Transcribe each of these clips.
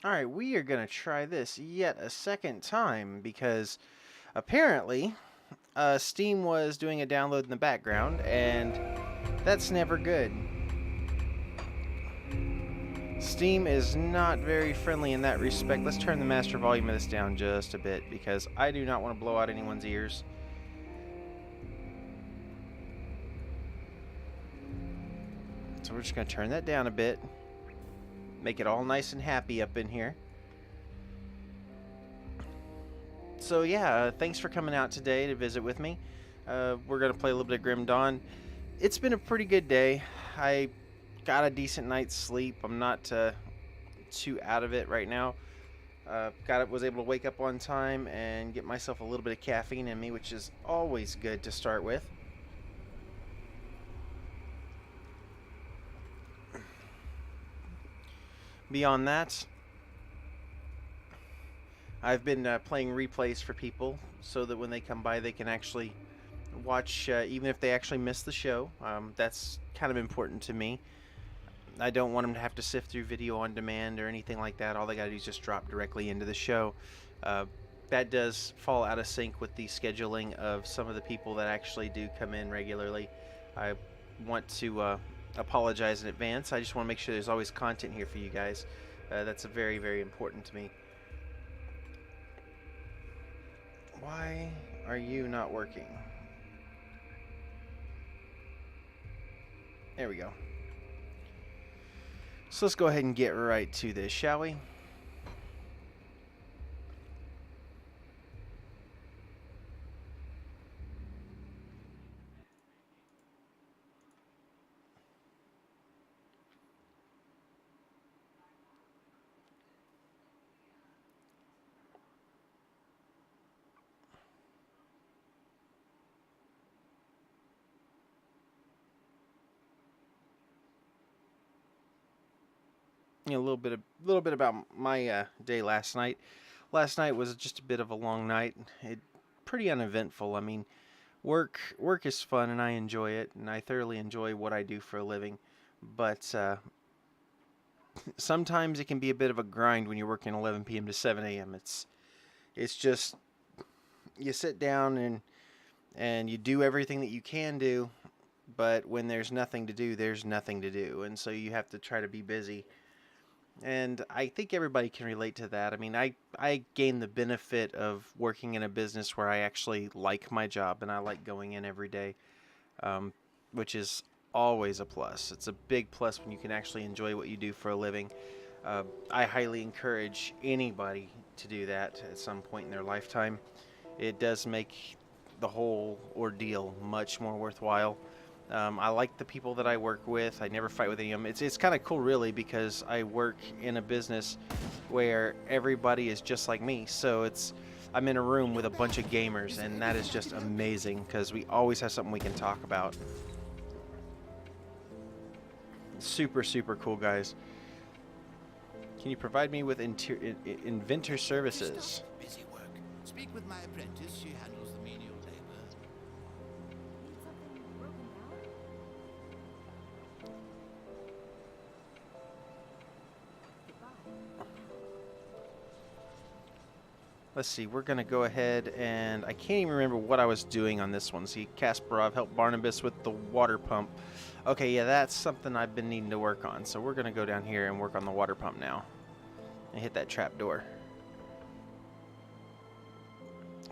Alright, we are going to try this yet a second time because apparently Steam was doing a download in the background and that's never good. Steam is not very friendly in that respect. Let's turn the master volume of this down just a bit because I do not want to blow out anyone's ears. So we're just going to turn that down a bit. Make it all nice and happy up in here. So yeah, thanks for coming out today to visit with me. We're going to play a little bit of Grim Dawn. It's been a pretty good day. I got a decent night's sleep. I'm not too out of it right now. Was able to wake up on time and get myself a little bit of caffeine in me, which is always good to start with. Beyond that, I've been playing replays for people so that when they come by they can actually watch, even if they actually miss the show. That's kind of important to me. I don't want them to have to sift through video on demand or anything like that. All they got to do is just drop directly into the show. That does fall out of sync with the scheduling of some of the people that actually do come in regularly. I want to apologize in advance. I just want to make sure there's always content here for you guys. That's very, very important to me. Why are you not working? There we go. So let's go ahead and get right to this, shall we? A little bit about my day last night. Last night was just a bit of a long night. Pretty uneventful. I mean, work is fun and I enjoy it, and I thoroughly enjoy what I do for a living. But sometimes it can be a bit of a grind when you're working 11 p.m. to 7 a.m. It's just you sit down and you do everything that you can do, but when there's nothing to do, there's nothing to do, and so you have to try to be busy. And I think everybody can relate to that. I mean, I gain the benefit of working in a business where I actually like my job and I like going in every day, which is always a plus. It's a big plus when you can actually enjoy what you do for a living. I highly encourage anybody to do that at some point in their lifetime. It does make the whole ordeal much more worthwhile. I like the people that I work with. I never fight with any of them. It's kind of cool, really, because I work in a business where everybody is just like me. So I'm in a room with a bunch of gamers, and that is just amazing because we always have something we can talk about. Super, super cool, guys. Can you provide me with inventor services? Busy work. Speak with my apprentice. She handles the menial labor. Let's see, we're going to go ahead and I can't even remember what I was doing on this one. See, Kasparov helped Barnabas with the water pump. Okay, yeah, that's something I've been needing to work on. So we're going to go down here and work on the water pump now and hit that trap door.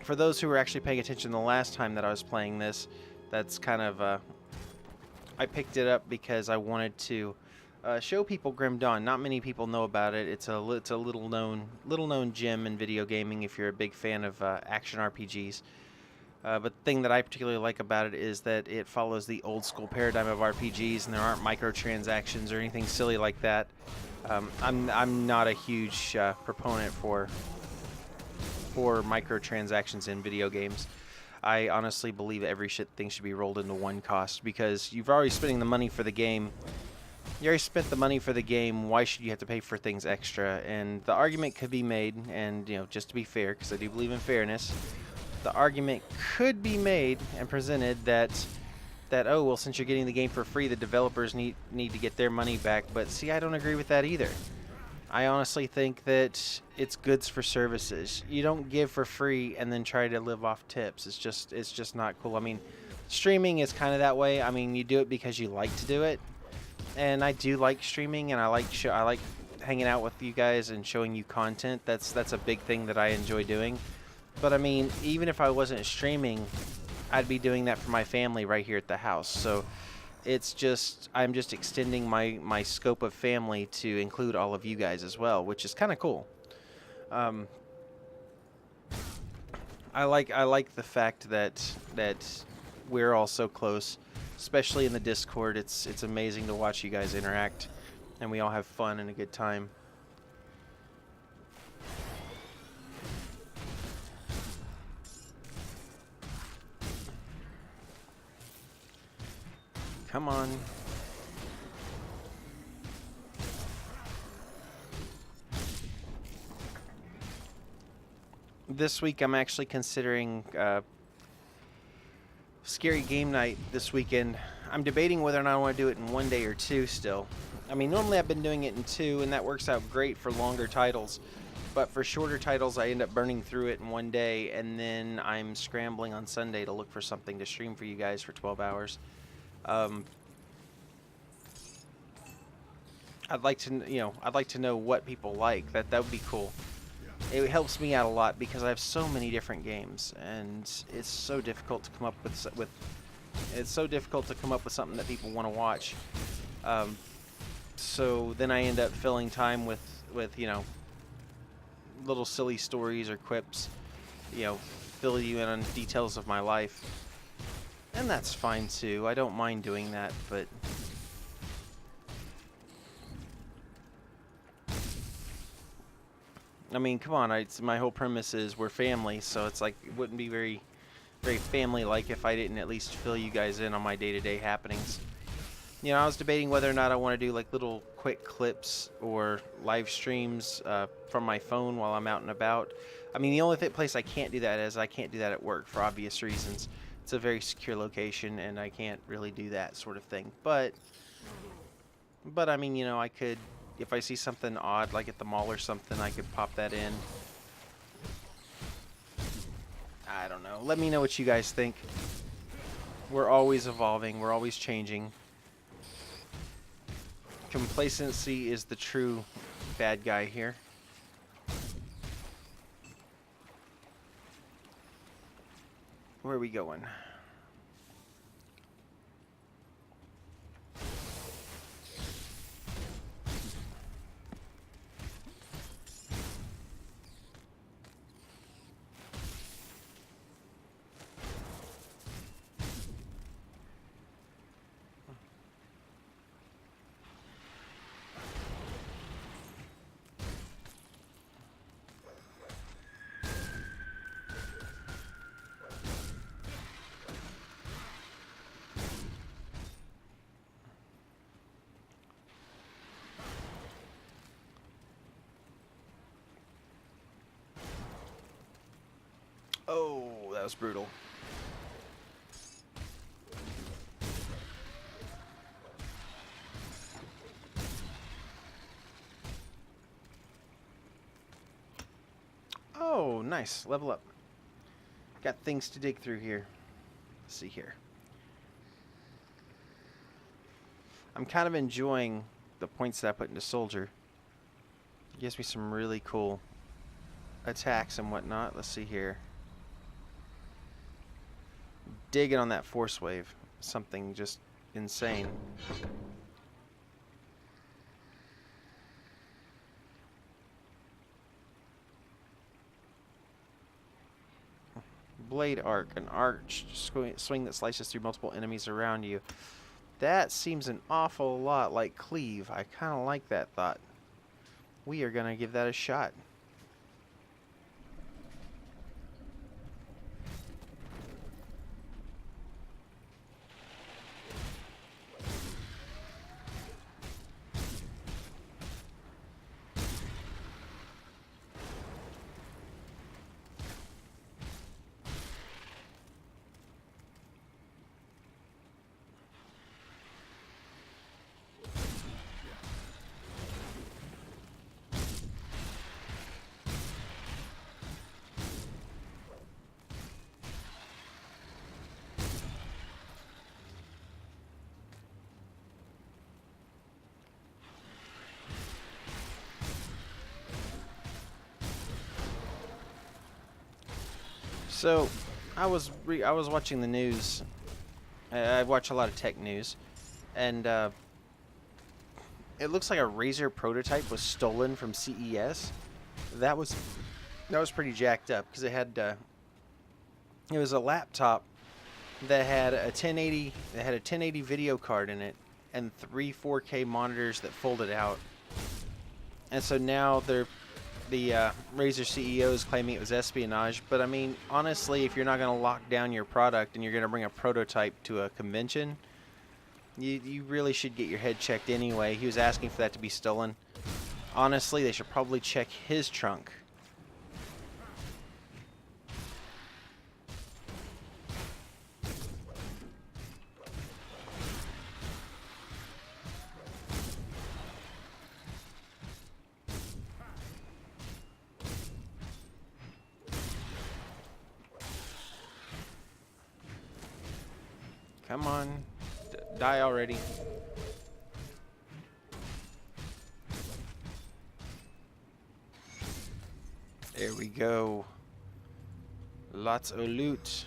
For those who were actually paying attention the last time that I was playing this, that's kind of, I picked it up because I wanted to show people Grim Dawn. Not many people know about it. It's a little known gem in video gaming if you're a big fan of action RPGs. But the thing that I particularly like about it is that it follows the old school paradigm of RPGs, and there aren't microtransactions or anything silly like that. I'm not a huge proponent for microtransactions in video games. I honestly believe every thing should be rolled into one cost because you've already spending the money for the game. You already spent the money for the game. Why should you have to pay for things extra? And the argument could be made, and just to be fair, because I do believe in fairness, the argument could be made and presented that oh well, since you're getting the game for free, the developers need to get their money back. But see, I don't agree with that either. I honestly think that it's goods for services. You don't give for free and then try to live off tips. It's just not cool. I mean, streaming is kind of that way. I mean, you do it because you like to do it, and I do like streaming, and I like hanging out with you guys and showing you content. That's a big thing that I enjoy doing. But I mean, even if I wasn't streaming, I'd be doing that for my family right here at the house. So it's just I'm just extending my scope of family to include all of you guys as well, which is kind of cool. Um, I like the fact that we're all so close, especially in the Discord. It's amazing to watch you guys interact, and we all have fun and a good time. Come on. This week I'm actually considering Scary Game Night this weekend. I'm debating whether or not I want to do it in 1 day or 2 still. I mean, normally I've been doing it in 2, and that works out great for longer titles. But for shorter titles, I end up burning through it in 1 day, and then I'm scrambling on Sunday to look for something to stream for you guys for 12 hours. Um, I'd like to know what people like. That would be cool. It helps me out a lot because I have so many different games, and it's so difficult to come up with it's so difficult to come up with something that people want to watch. So then I end up filling time with little silly stories or quips, fill you in on details of my life, and that's fine too. I don't mind doing that, but I mean, come on. My whole premise is we're family, so it's like it wouldn't be very, very family-like if I didn't at least fill you guys in on my day-to-day happenings. I was debating whether or not I want to do like little quick clips or live streams from my phone while I'm out and about. I mean, the only place I can't do that is I can't do that at work for obvious reasons. It's a very secure location, and I can't really do that sort of thing. But I mean, I could. If I see something odd, like at the mall or something, I could pop that in. I don't know. Let me know what you guys think. We're always evolving. We're always changing. Complacency is the true bad guy here. Where are we going? Oh, that was brutal. Oh, nice. Level up. Got things to dig through here. Let's see here. I'm kind of enjoying the points that I put into Soldier. It gives me some really cool attacks and whatnot. Let's see here. Digging on that force wave. Something just insane. Blade arc, an arch swing that slices through multiple enemies around you. That seems an awful lot like cleave. I kind of like that thought. We are going to give that a shot. So, I was watching the news. I watch a lot of tech news, and it looks like a Razer prototype was stolen from CES. That was pretty jacked up because it was a laptop that had a 1080 video card in it and 3 4K monitors that folded out. And so now the Razer CEO is claiming it was espionage. But I mean, honestly, if you're not going to lock down your product and you're going to bring a prototype to a convention, you really should get your head checked anyway. He was asking for that to be stolen. Honestly, they should probably check his trunk. Come on. Die already. There we go. Lots of loot.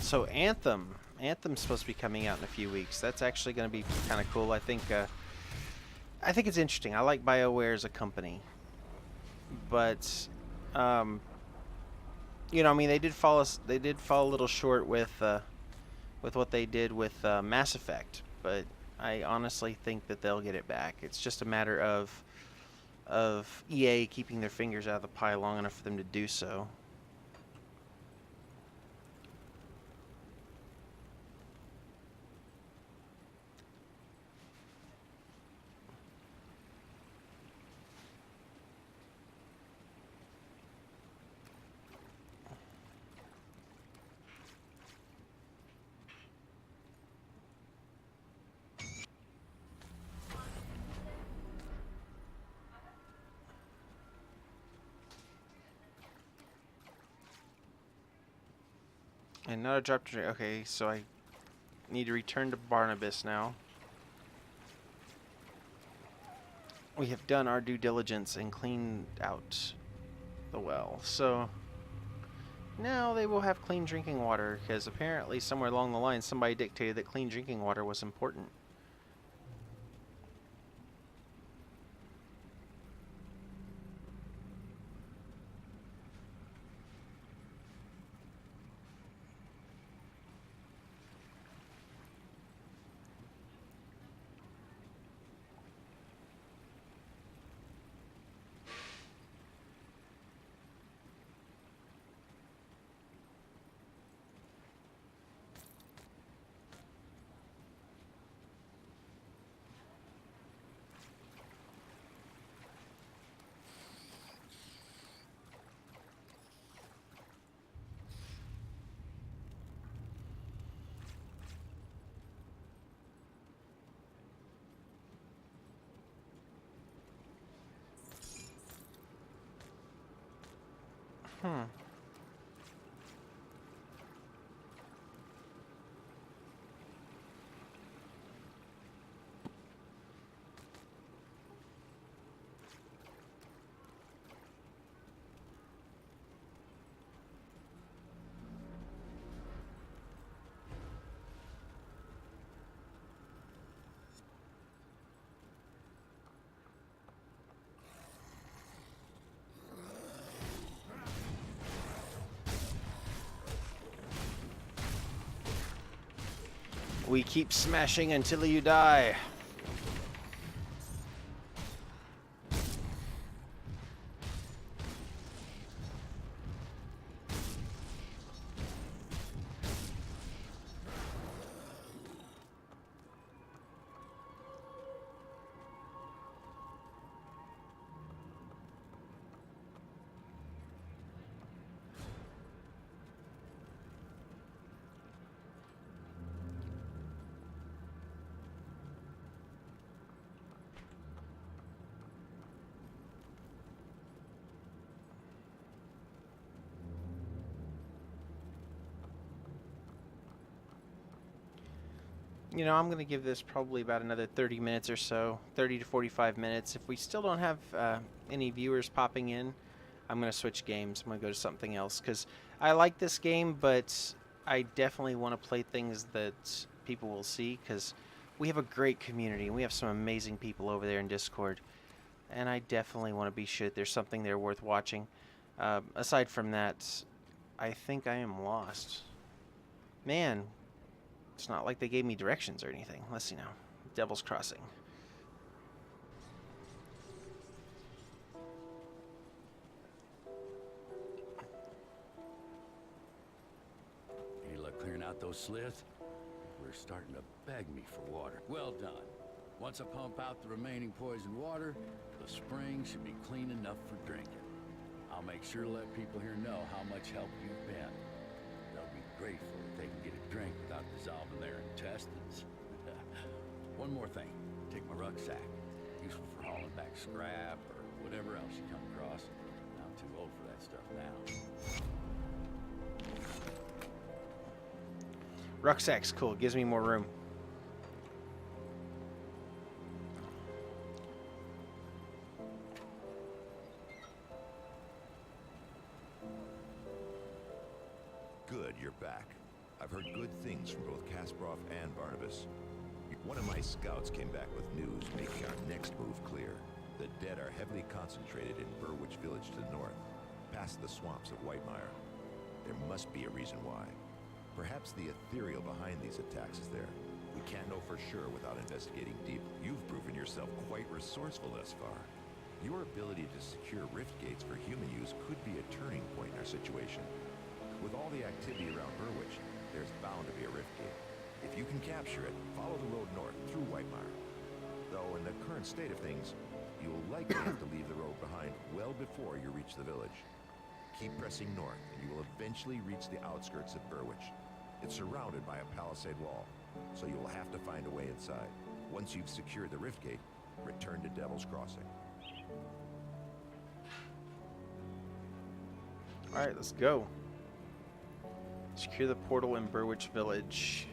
So Anthem's supposed to be coming out in a few weeks. That's actually going to be kind of cool. I think it's interesting. I like BioWare as a company, but you know, I mean, they did fall a little short with what they did with Mass Effect. But I honestly think that they'll get it back. It's just a matter of EA keeping their fingers out of the pie long enough for them to do so. And not a drop to... Okay, so I need to return to Barnabas now. We have done our due diligence and cleaned out the well. So now they will have clean drinking water, because apparently somewhere along the line somebody dictated that clean drinking water was important. Hmm. We keep smashing until you die. You know, I'm going to give this probably about another 30 minutes or so, 30 to 45 minutes. If we still don't have any viewers popping in, I'm going to switch games. I'm going to go to something else because I like this game, but I definitely want to play things that people will see because we have a great community and we have some amazing people over there in Discord. And I definitely want to be sure there's something there worth watching. Aside from that, I think I am lost. Man, it's not like they gave me directions or anything. Let's see now. Devil's Crossing. Any luck clearing out those sliths? We're starting to beg me for water. Well done. Once I pump out the remaining poisoned water, the spring should be clean enough for drinking. I'll make sure to let people here know how much help you've been. They'll be grateful if they can get a drink without dissolving their intestines. One more thing. Take my rucksack. Useful for hauling back scrap or whatever else you come across. I'm too old for that stuff now. Rucksack's cool. Gives me more room. Good, you're back. I've heard good things from both Kasparov and Barnabas. One of my scouts came back with news making our next move clear. The dead are heavily concentrated in Burwitch Village to the north, past the swamps of Whitemire. There must be a reason why. Perhaps the ethereal behind these attacks is there. We can't know for sure without investigating deep. You've proven yourself quite resourceful thus far. Your ability to secure rift gates for human use could be a turning point in our situation. With all the activity around Burwitch, there's bound to be a rift gate. If you can capture it, follow the road north through Whitemire. Though in the current state of things, you will likely have to leave the road behind well before you reach the village. Keep pressing north, and you will eventually reach the outskirts of Burwitch. It's surrounded by a palisade wall, so you will have to find a way inside. Once you've secured the rift gate, return to Devil's Crossing. Alright, let's go. Secure the portal in Burwitch Village.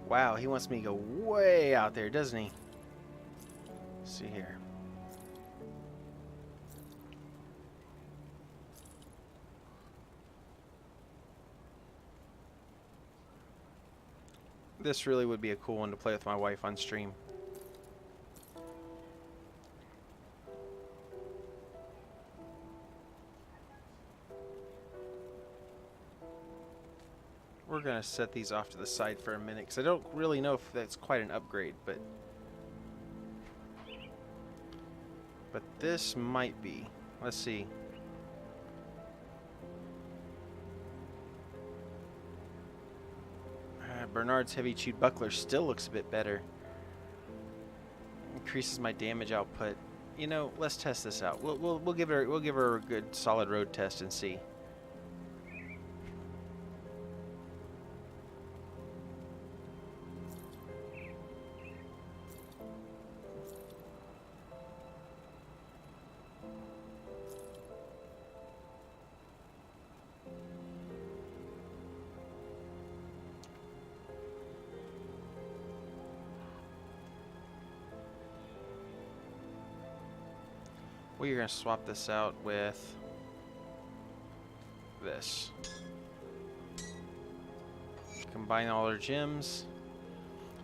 Wow, he wants me to go way out there, doesn't he? Let's see here. This really would be a cool one to play with my wife on stream. We're going to set these off to the side for a minute because I don't really know if that's quite an upgrade, but this might be. Let's see. Bernard's Heavy Chewed Buckler still looks a bit better. Increases my damage output. You know, let's test this out. We'll give her a good solid road test and see. We're going to swap this out with this. Combine all our gems.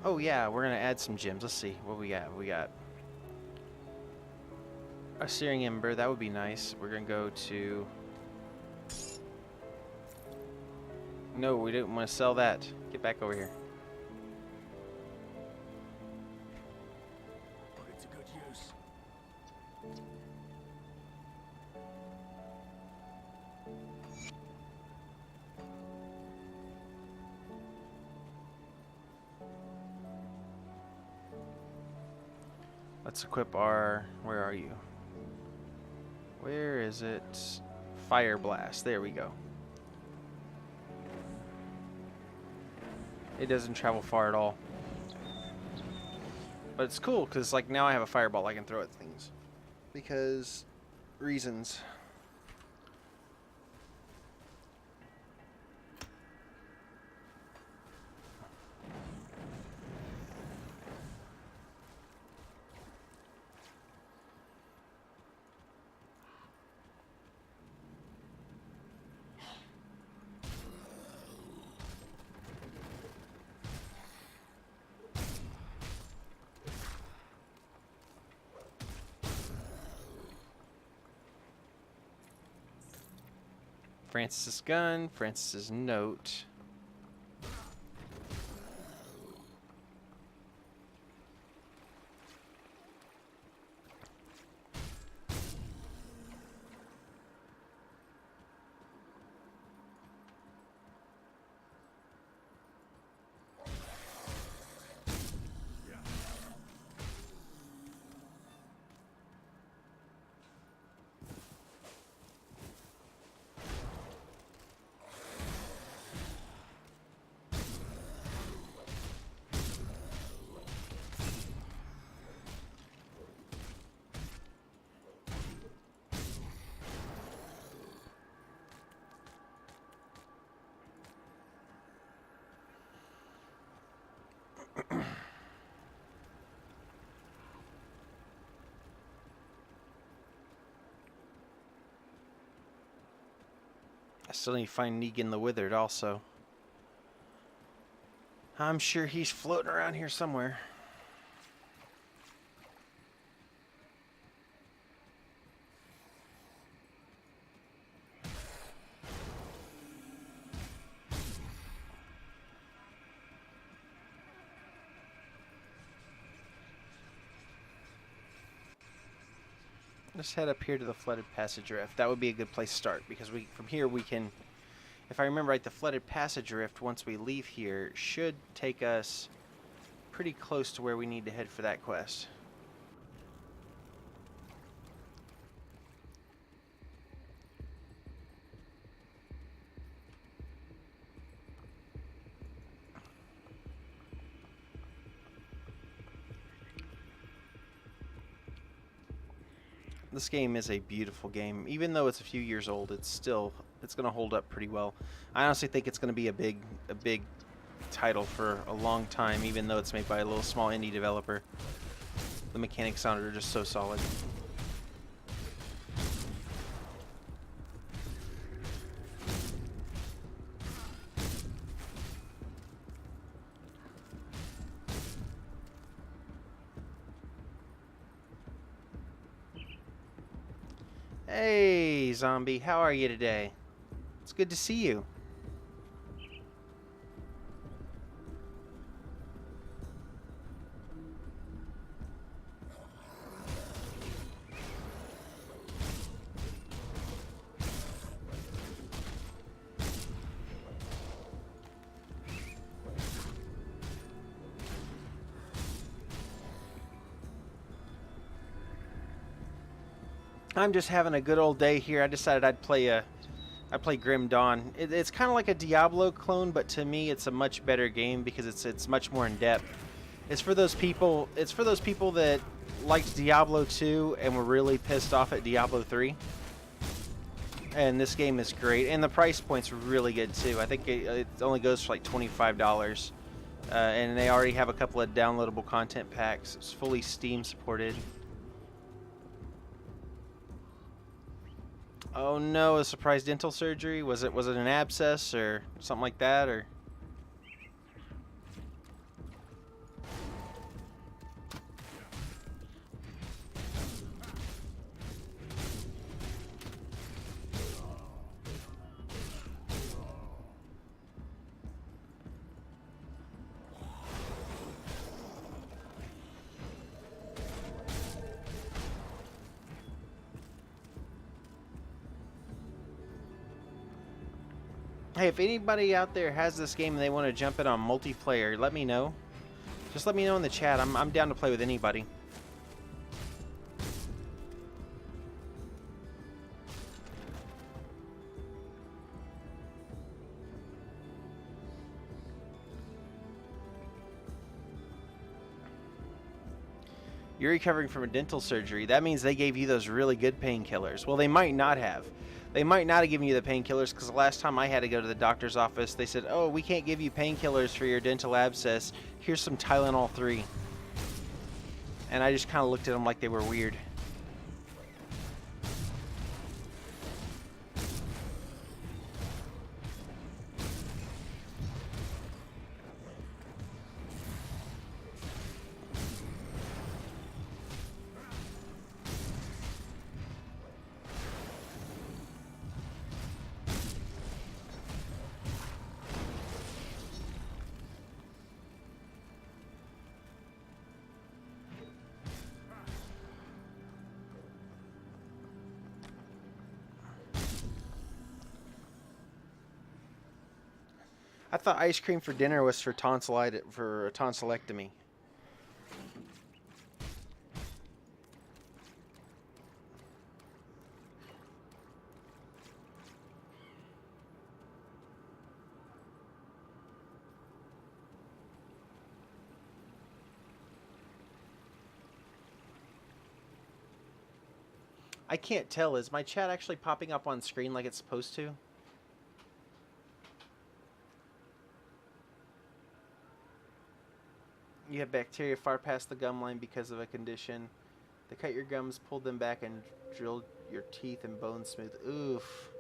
Oh yeah, we're going to add some gems. Let's see what we got. We got a Searing Ember. That would be nice. We're going to go to... No, we didn't want to sell that. Get back over here. Put it to good use. Let's equip our... Where are you? Where is it? Fire Blast. There we go. It doesn't travel far at all. But it's cool because like now I have a fireball I can throw at things. Because reasons. Francis's gun, Francis's note. I still need to find Negan the Withered also. I'm sure he's floating around here somewhere. Let's head up here to the Flooded Passage Rift. That would be a good place to start, because from here we can, if I remember right, the Flooded Passage Rift, once we leave here, should take us pretty close to where we need to head for that quest. This game is a beautiful game. Even though it's a few years old, it's going to hold up pretty well. I honestly think it's going to be a big title for a long time, even though it's made by a little small indie developer. The mechanics on it are just so solid. Hey, zombie, how are you today? It's good to see you. I'm just having a good old day here. I decided I'd play Grim Dawn. It's kind of like a Diablo clone, but to me it's a much better game because it's much more in depth. It's for those people that liked Diablo 2 and were really pissed off at Diablo 3. And this game is great, and the price point's really good too. I think it only goes for like $25, and they already have a couple of downloadable content packs. It's fully Steam supported. Oh no, a surprise dental surgery? Was it an abscess or something like that, or? Hey, if anybody out there has this game and they want to jump in on multiplayer, let me know. Just let me know in the chat. I'm down to play with anybody. You're recovering from a dental surgery. That means they gave you those really good painkillers. Well, they might not have. They might not have given you the painkillers because the last time I had to go to the doctor's office, they said, oh, we can't give you painkillers for your dental abscess. Here's some Tylenol 3. And I just kind of looked at them like they were weird. I thought ice cream for dinner was for for a tonsillectomy. I can't tell. Is my chat actually popping up on screen like it's supposed to? You have bacteria far past the gum line because of a condition. They cut your gums, pulled them back, and drilled your teeth and bones smooth. Oof.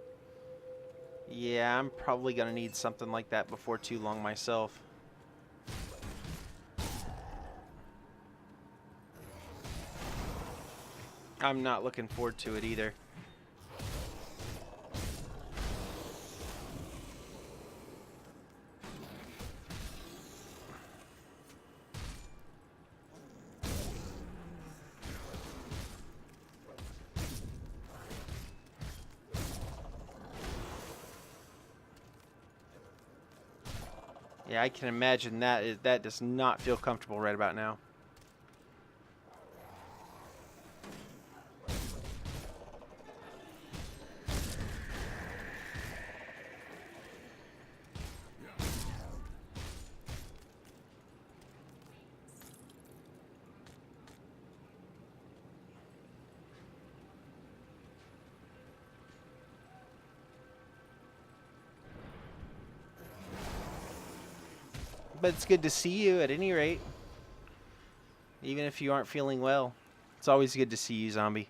Yeah, I'm probably going to need something like that before too long myself. I'm not looking forward to it either. Yeah, I can imagine that does not feel comfortable right about now. But it's good to see you at any rate. Even if you aren't feeling well. It's always good to see you, zombie.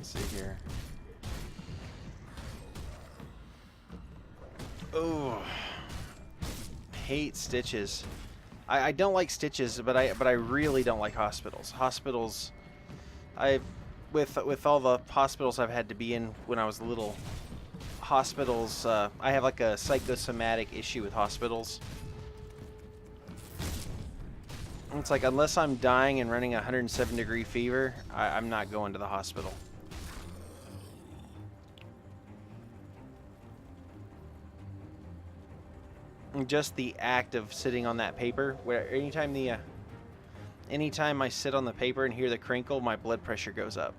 See here. Oh, hate stitches. I don't like stitches, but I really don't like hospitals. Hospitals, with all the hospitals I've had to be in when I was little. Hospitals, I have like a psychosomatic issue with hospitals. It's like unless I'm dying and running a 107-degree fever, I'm not going to the hospital. Just the act of sitting on that paper, where anytime I sit on the paper and hear the crinkle, my blood pressure goes up.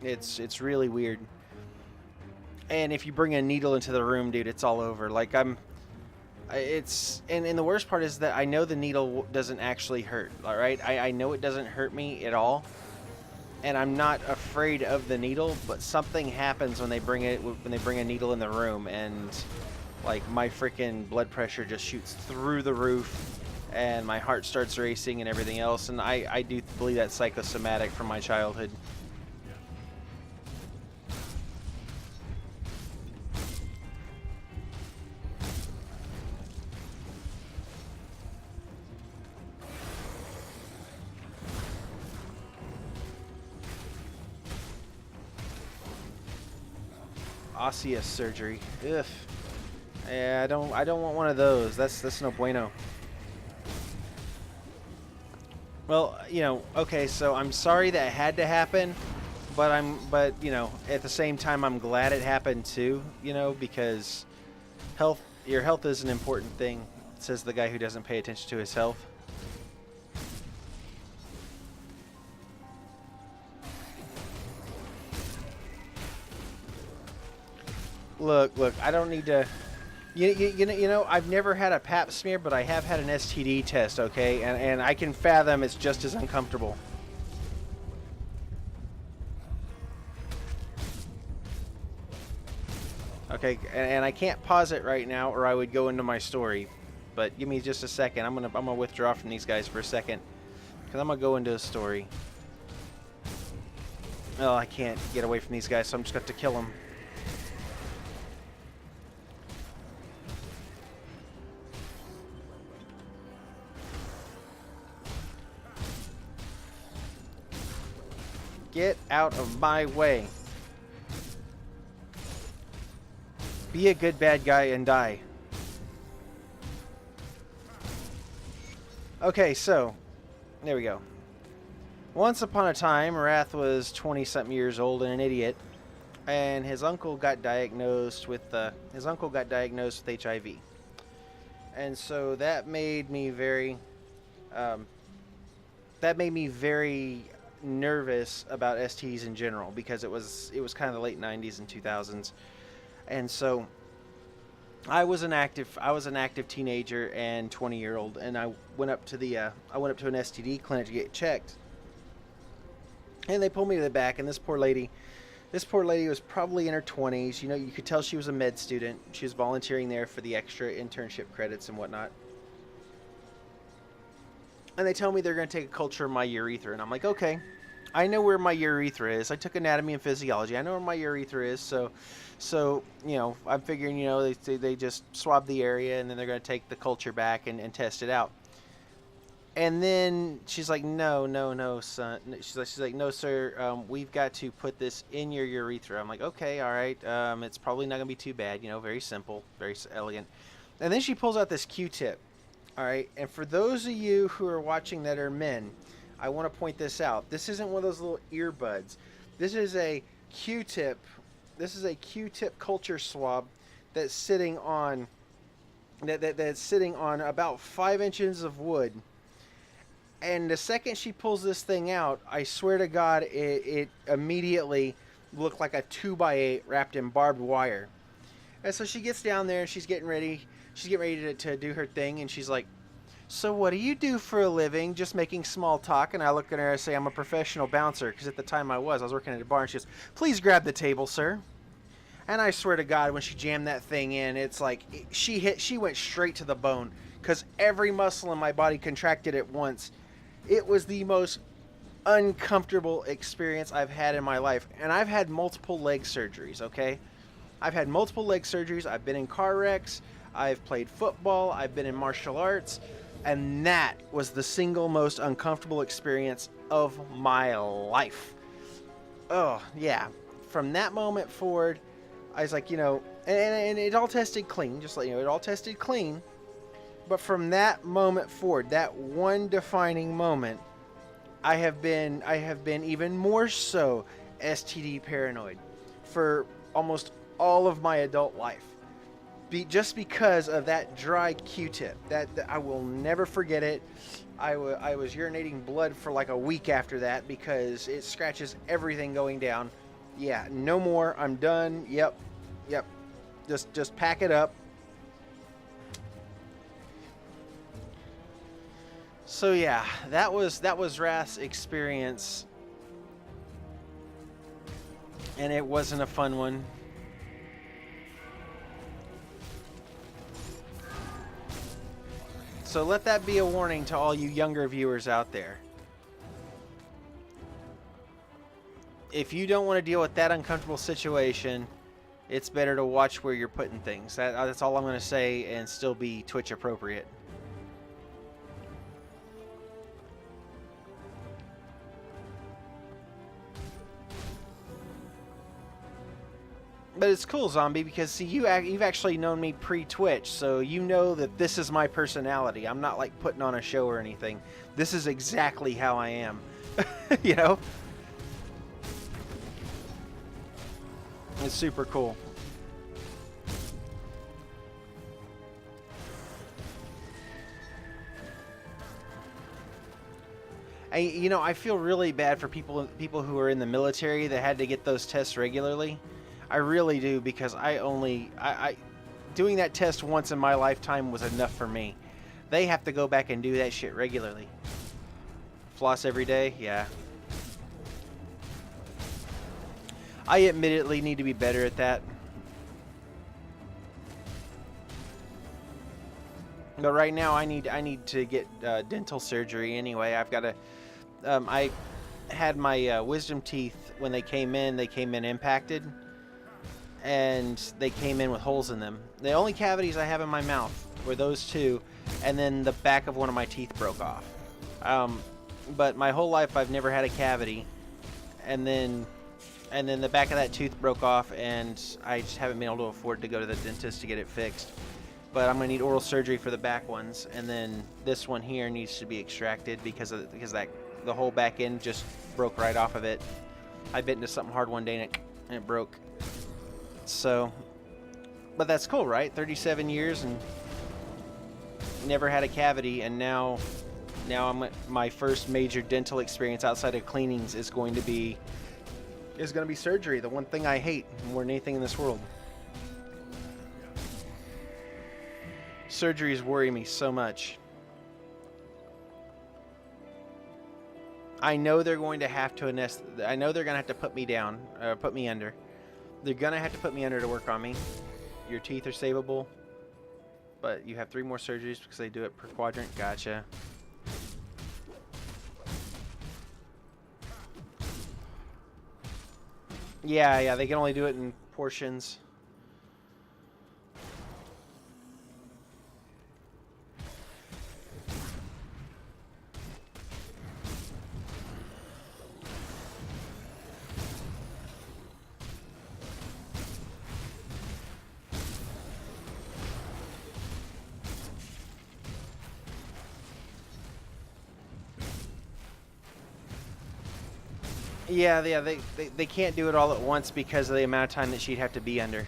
It's really weird. And if you bring a needle into the room, dude, it's all over. Like and the worst part is that I know the needle doesn't actually hurt. All right, I know it doesn't hurt me at all, and I'm not afraid of the needle. But something happens when they bring a needle in the room, and like my freaking blood pressure just shoots through the roof and my heart starts racing and everything else. And I do believe that's psychosomatic from my childhood. Osseous surgery. Ugh. Yeah, I don't want one of those. That's no bueno. Well, you know, okay, so I'm sorry that had to happen, but you know, at the same time I'm glad it happened too, you know, because your health is an important thing, says the guy who doesn't pay attention to his health. Look, I don't need to. You know, I've never had a pap smear, but I have had an STD test, okay? And I can fathom it's just as uncomfortable. Okay, and I can't pause it right now, or I would go into my story. But give me just a second. I'm gonna withdraw from these guys for a second, because I'm gonna go into a story. Oh, I can't get away from these guys, so I'm just got to kill them. Get out of my way. Be a good bad guy and die. Okay, so there we go. Once upon a time, Wrath was 20-something years old and an idiot, and his uncle got diagnosed with HIV, and so that made me very nervous about STDs in general, because it was kind of the late 90s and 2000s, and so I was an active teenager and 20-year-old, and I went up to an STD clinic to get checked. And they pulled me to the back, and this poor lady was probably in her 20s. You know, you could tell she was a med student. She was volunteering there for the extra internship credits and whatnot. And they tell me they're going to take a culture of my urethra. And I'm like, okay, I know where my urethra is. I took anatomy and physiology. I know where my urethra is. So you know, I'm figuring, you know, they just swab the area, and then they're going to take the culture back and test it out. And then she's like, no, son. She's like, no, sir. We've got to put this in your urethra. I'm like, okay, all right. It's probably not gonna be too bad. You know, very simple, very elegant. And then she pulls out this Q-tip. All right. And for those of you who are watching that are men, I want to point this out. This isn't one of those little earbuds. This is a Q-tip. This is a Q-tip culture swab that's sitting on that's sitting on about 5 inches of wood. And the second she pulls this thing out, I swear to God, it immediately looked like a 2x8 wrapped in barbed wire. And so she gets down there and she's getting ready. She's getting ready to do her thing. And she's like, so what do you do for a living? Just making small talk. And I look at her and I say, I'm a professional bouncer. Because at the time I was working at a bar. And she goes, please grab the table, sir. And I swear to God, when she jammed that thing in, it's like she went straight to the bone. Because every muscle in my body contracted at once. It was the most uncomfortable experience I've had in my life. And I've had multiple leg surgeries, okay? I've had multiple leg surgeries. I've been in car wrecks. I've played football. I've been in martial arts. And that was the single most uncomfortable experience of my life. Oh, yeah. From that moment forward, I was like, you know, and it all tested clean. Just like, you know, it all tested clean. But from that moment forward, that one defining moment, I have been even more so STD paranoid for almost all of my adult life. Just because of that dry Q-tip. That I will never forget it. I was urinating blood for like a week after that because it scratches everything going down. Yeah, no more. I'm done. Yep. Just pack it up. So yeah, that was Wrath's experience, and it wasn't a fun one. So let that be a warning to all you younger viewers out there. If you don't want to deal with that uncomfortable situation, it's better to watch where you're putting things. That's all I'm going to say, and still be Twitch appropriate. But it's cool, Zombie, because see, you've actually known me pre-Twitch, so you know that this is my personality. I'm not like putting on a show or anything. This is exactly how I am. You know? It's super cool. You know, I feel really bad for people who are in the military that had to get those tests regularly. I really do, because doing that test once in my lifetime was enough for me. They have to go back and do that shit regularly. Floss every day? Yeah. I admittedly need to be better at that. But right now I need to get dental surgery anyway. I've got to had my wisdom teeth when they came in impacted, and they came in with holes in them. The only cavities I have in my mouth were those two, and then the back of one of my teeth broke off. But my whole life I've never had a cavity, and then the back of that tooth broke off, and I just haven't been able to afford to go to the dentist to get it fixed. But I'm gonna need oral surgery for the back ones, and then this one here needs to be extracted because the whole back end just broke right off of it. I bit into something hard one day and it broke. So, but that's cool, right? 37 years and never had a cavity, and now my first major dental experience outside of cleanings is going to be surgery. The one thing I hate more than anything in this world. Surgeries worry me so much. I know they're going to have to I know they're going to have to put me down, put me under. They're going to have to put me under to work on me. Your teeth are savable, but you have 3 more surgeries because they do it per quadrant. Gotcha. Yeah, they can only do it in portions. Yeah, they can't do it all at once because of the amount of time that she'd have to be under.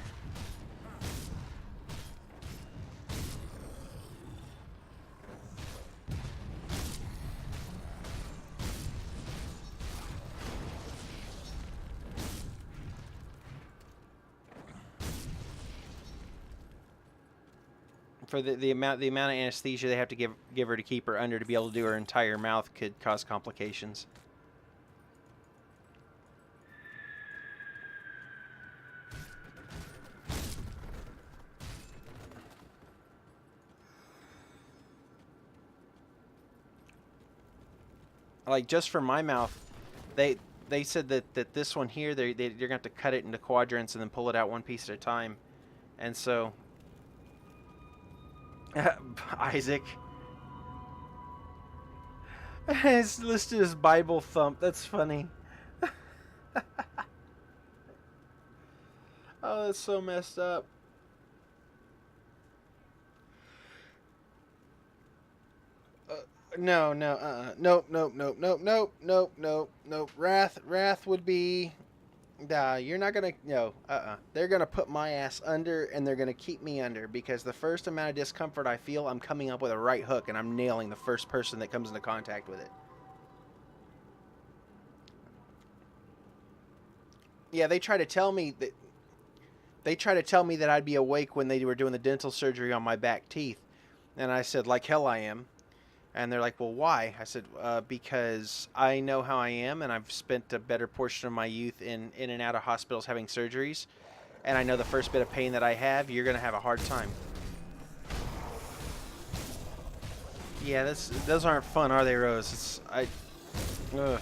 For the amount of anesthesia they have to give her to keep her under to be able to do her entire mouth could cause complications. Like, just for my mouth, they said that this one here, you're gonna have to cut it into quadrants and then pull it out one piece at a time. And so Isaac it's listed as Bible thump. That's funny. Oh, that's so messed up. Nope. Wrath would be, nah, you're not gonna, no, They're gonna put my ass under, and they're gonna keep me under, because the first amount of discomfort I feel, I'm coming up with a right hook, and I'm nailing the first person that comes into contact with it. Yeah, they try to tell me that I'd be awake when they were doing the dental surgery on my back teeth, and I said, like hell I am. And they're like, well, why? I said, because I know how I am, and I've spent a better portion of my youth in and out of hospitals having surgeries. And I know the first bit of pain that I have, you're going to have a hard time. Yeah, those aren't fun, are they, Rose? Ugh.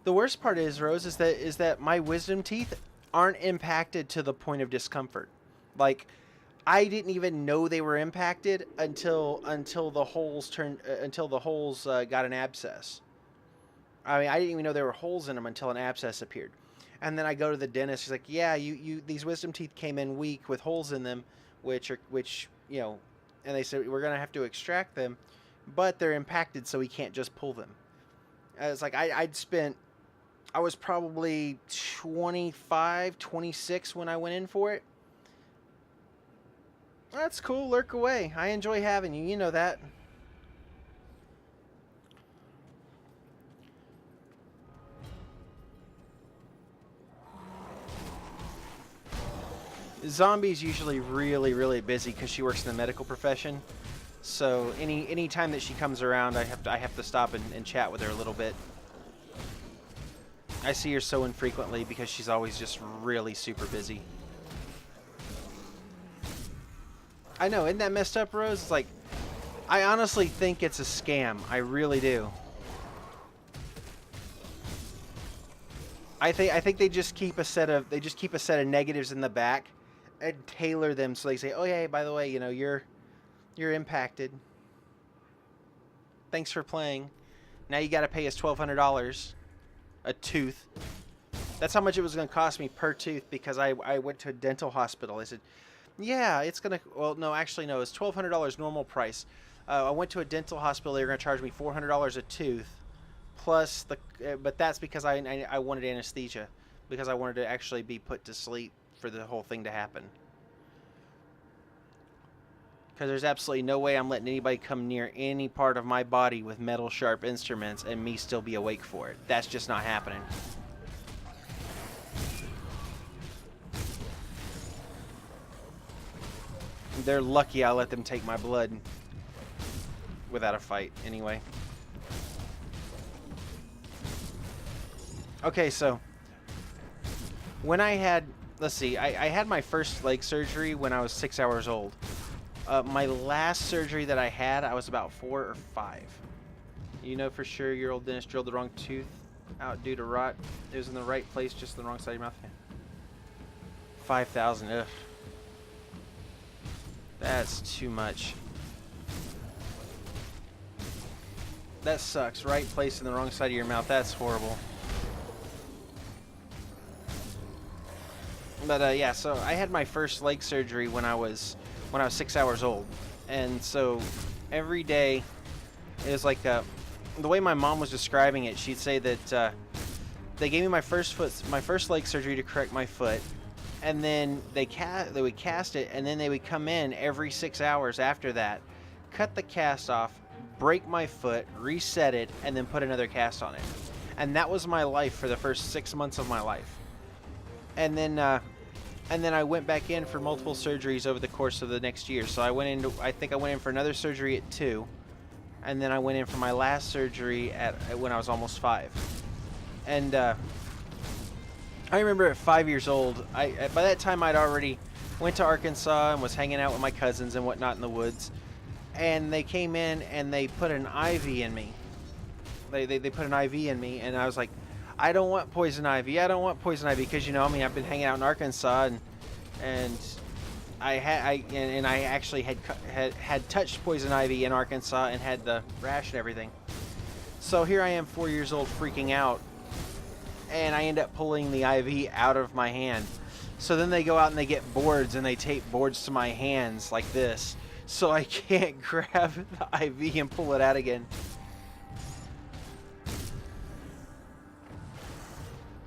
The worst part is, Rose, is that my wisdom teeth aren't impacted to the point of discomfort. Like, I didn't even know they were impacted until the holes got an abscess. I mean, I didn't even know there were holes in them until an abscess appeared. And then I go to the dentist. He's like, "Yeah, you these wisdom teeth came in weak with holes in them, which you know," and they said we're gonna have to extract them, but they're impacted, so we can't just pull them. It's like I was probably 25, 26 when I went in for it. That's cool. Lurk away. I enjoy having you. You know that. Zombie's usually really, really busy because she works in the medical profession. So any time that she comes around, I have to stop and chat with her a little bit. I see her so infrequently because she's always just really super busy. I know, isn't that messed up, Rose? It's like, I honestly think it's a scam. I really do. I think they just keep a set of negatives in the back and tailor them so they say, oh yeah, by the way, you know, you're impacted. Thanks for playing. Now you got to pay us $1,200 a tooth. That's how much it was going to cost me per tooth because I went to a dental hospital. I said, yeah, it's going to, well, no, actually, no, it's $1,200 normal price. I went to a dental hospital. They were going to charge me $400 a tooth plus but that's because I wanted anesthesia because I wanted to actually be put to sleep for the whole thing to happen. Because there's absolutely no way I'm letting anybody come near any part of my body with metal sharp instruments and me still be awake for it. That's just not happening. They're lucky I let them take my blood without a fight, anyway. Okay, so when I had, let's see, I had my first leg surgery when I was 6 hours old. My last surgery that I had, I was about 4 or 5. You know for sure your old dentist drilled the wrong tooth out due to rot. It was in the right place, just the wrong side of your mouth. 5,000, ugh. That's too much. That sucks. Right place in the wrong side of your mouth. That's horrible. But yeah, so I had my first leg surgery when I was 6 hours old, and so every day it was like the way my mom was describing it. She'd say that they gave me my first leg surgery to correct my foot, and then they would cast it, and then they would come in every 6 hours after that, cut the cast off, break my foot, reset it, and then put another cast on it. And that was my life for the first 6 months of my life. And then I went back in for multiple surgeries over the course of the next year. So I think I went in for another surgery at 2, and then I went in for my last surgery when I was almost 5. And I remember at 5 years old, by that time I'd already went to Arkansas and was hanging out with my cousins and whatnot in the woods. And they came in and they put an IV in me. They put an IV in me, and I was like, I don't want poison ivy. I don't want poison ivy because, you know, I mean, I've been hanging out in Arkansas and I actually had touched poison ivy in Arkansas and had the rash and everything. So here I am, 4 years old, freaking out, and I end up pulling the IV out of my hand. So then they go out and they get boards and they tape boards to my hands like this, so I can't grab the IV and pull it out again.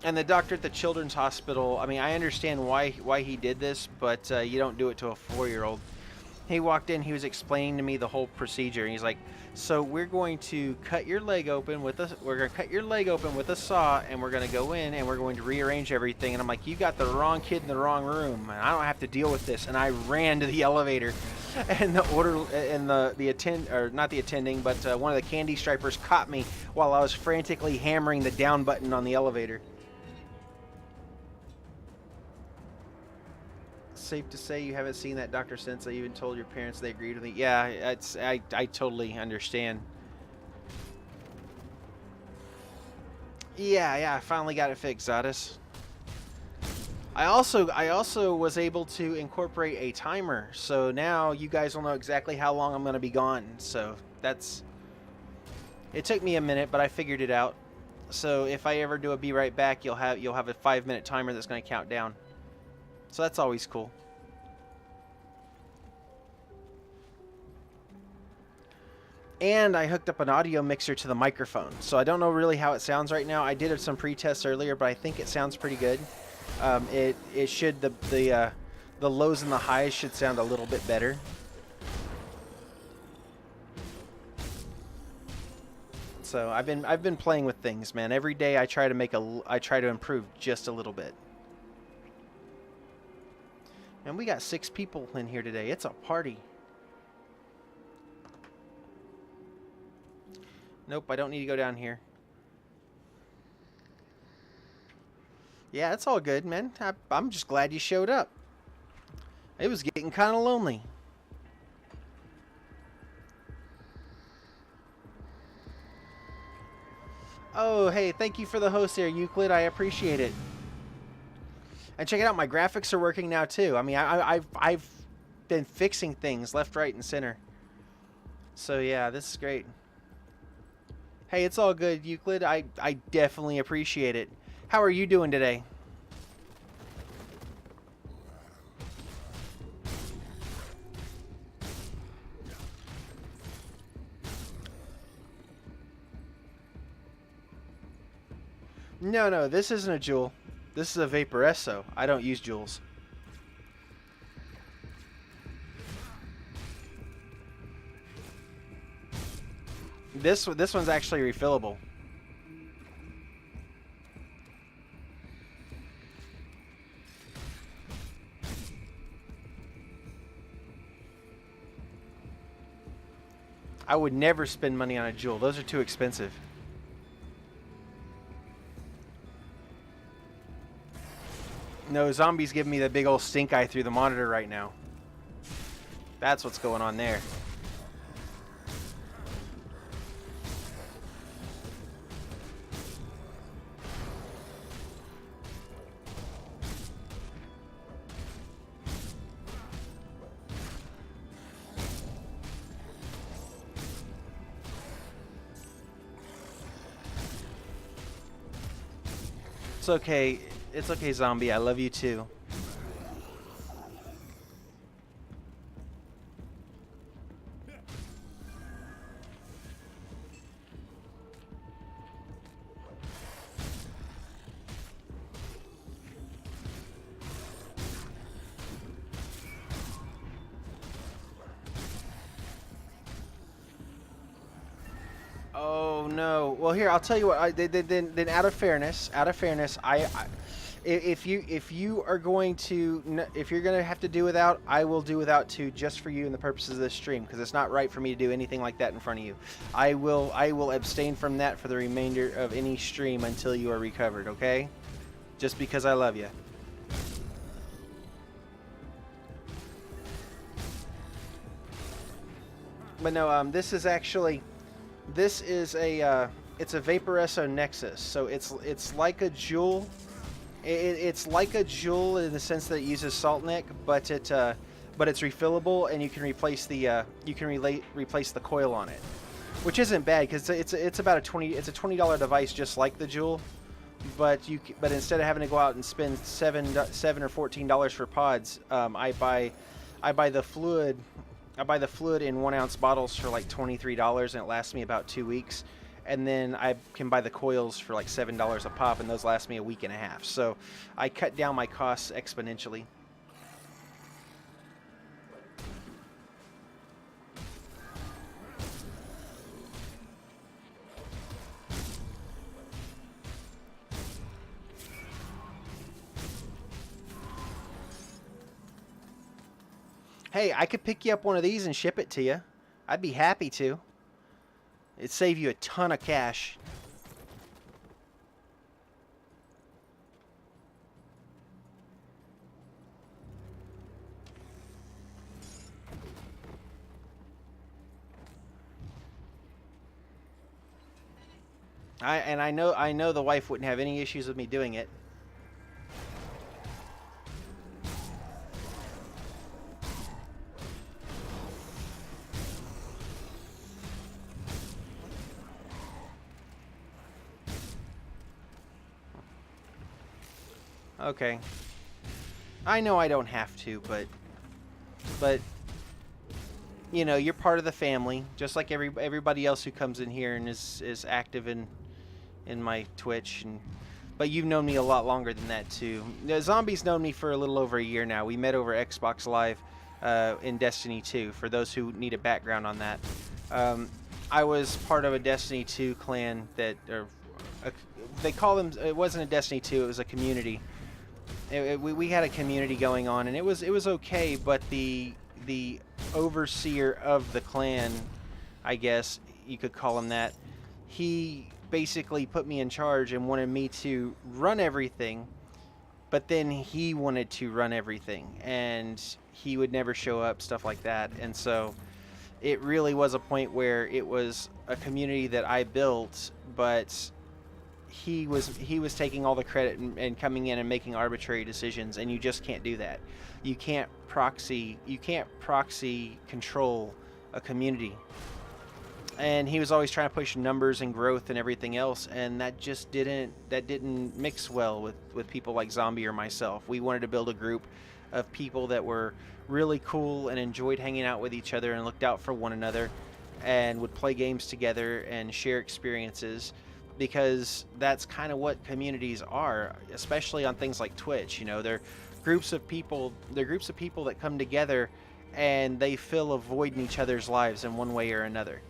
And the doctor at the children's hospital, I mean, I understand why he did this, but you don't do it to a 4-year-old. He walked in, he was explaining to me the whole procedure, and he's like, so we're going to cut your leg open with a saw, and we're going to go in and we're going to rearrange everything. And I'm like, you got the wrong kid in the wrong room, and I don't have to deal with this. And I ran to the elevator, and the attending, but one of the candy stripers caught me while I was frantically hammering the down button on the elevator. Safe to say you haven't seen that doctor since. I even told your parents, they agreed with me. Yeah, I totally understand. Yeah, I finally got it fixed, Zadis. I also was able to incorporate a timer, so now you guys will know exactly how long I'm going to be gone. So it took me a minute, but I figured it out. So if I ever do a be right back, you'll have a 5-minute timer that's going to count down. So that's always cool. And I hooked up an audio mixer to the microphone. So I don't know really how it sounds right now. I did some pre-tests earlier, but I think it sounds pretty good. It should, the lows and the highs should sound a little bit better. So I've been playing with things, man. Every day I try to improve just a little bit. And we got 6 people in here today. It's a party. Nope, I don't need to go down here. Yeah, it's all good, man. I'm just glad you showed up. It was getting kind of lonely. Oh, hey, thank you for the host there, Euclid. I appreciate it. And check it out, my graphics are working now too. I mean, I've been fixing things left, right, and center. So yeah, this is great. Hey, it's all good, Euclid. I definitely appreciate it. How are you doing today? No, this isn't a Joule. This is a Vaporesso. I don't use Joules. This one's actually refillable. I would never spend money on a Joule. Those are too expensive. No, Zombie's giving me the big old stink eye through the monitor right now. That's what's going on there. It's okay. It's okay, Zombie. I love you too. Oh no. Well, here I'll tell you what. Then out of fairness, if you are going to, if you're gonna have to do without, I will do without too, just for you and the purposes of this stream, because it's not right for me to do anything like that in front of you. I will abstain from that for the remainder of any stream until you are recovered. Okay? Just because I love you. But no, this is actually. This is a it's a Vaporesso Nexus, so it's like a Joule. It's like a Joule in the sense that it uses salt neck, but it's refillable, and you can replace the replace the coil on it, which isn't bad because it's about a $20 device just like the Joule, but instead of having to go out and spend $7 or $14 for pods, I buy the fluid. I buy the fluid in 1 ounce bottles for like $23, and it lasts me about 2 weeks. And then I can buy the coils for like $7 a pop, and those last me a week and a half. So I cut down my costs exponentially. Hey, I could pick you up one of these and ship it to you. I'd be happy to. It'd save you a ton of cash. I know the wife wouldn't have any issues with me doing it. Okay. I know I don't have to, but you know, you're part of the family, just like everybody else who comes in here and is active in my Twitch, but you've known me a lot longer than that too. Zombie's known me for a little over a year now. We met over Xbox Live in Destiny 2. For those who need a background on that, I was part of a Destiny 2 clan that, they call them. It wasn't a Destiny 2. It was a community. We had a community going on, and it was okay, but the overseer of the clan, I guess you could call him that, he basically put me in charge and wanted me to run everything, but then he wanted to run everything, and he would never show up, stuff like that. And so it really was a point where it was a community that I built, but he was taking all the credit and coming in and making arbitrary decisions, and you just can't do that. You can't proxy control a community. And he was always trying to push numbers and growth and everything else, and that just didn't mix well with people like Zombie or myself. We wanted to build a group of people that were really cool and enjoyed hanging out with each other and looked out for one another and would play games together and share experiences, because that's kind of what communities are, especially on things like Twitch. You know, they're groups of people that come together and they fill a void in each other's lives in one way or another,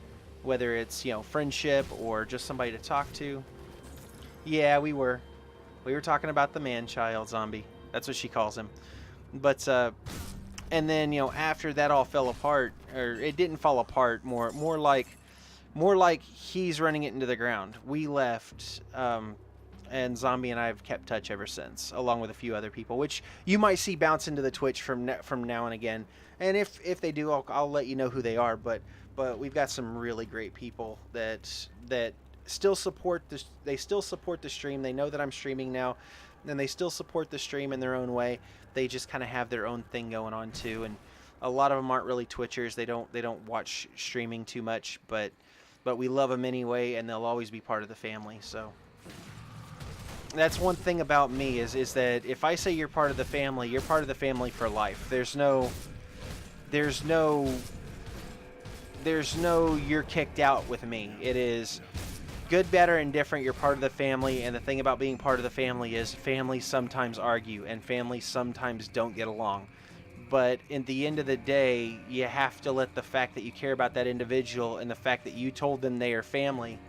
whether it's, you know, friendship or just somebody to talk to. Yeah, we were talking about the man-child, Zombie. That's what she calls him. But and then, you know, after that all fell apart, or it didn't fall apart, more like he's running it into the ground. We left, and Zombie and I have kept touch ever since, along with a few other people, which you might see bounce into the Twitch from now and again. And if they do, I'll let you know who they are. But we've got some really great people that still support this. They still support the stream. They know that I'm streaming now, and they still support the stream in their own way. They just kind of have their own thing going on too, and a lot of them aren't really Twitchers. They don't watch streaming too much, but we love them anyway, and they'll always be part of the family. So that's one thing about me is that if I say you're part of the family, you're part of the family for life. There's no you're kicked out with me. It is good, bad, or indifferent. You're part of the family, and the thing about being part of the family is families sometimes argue, and families sometimes don't get along. But at the end of the day, you have to let the fact that you care about that individual and the fact that you told them they are family,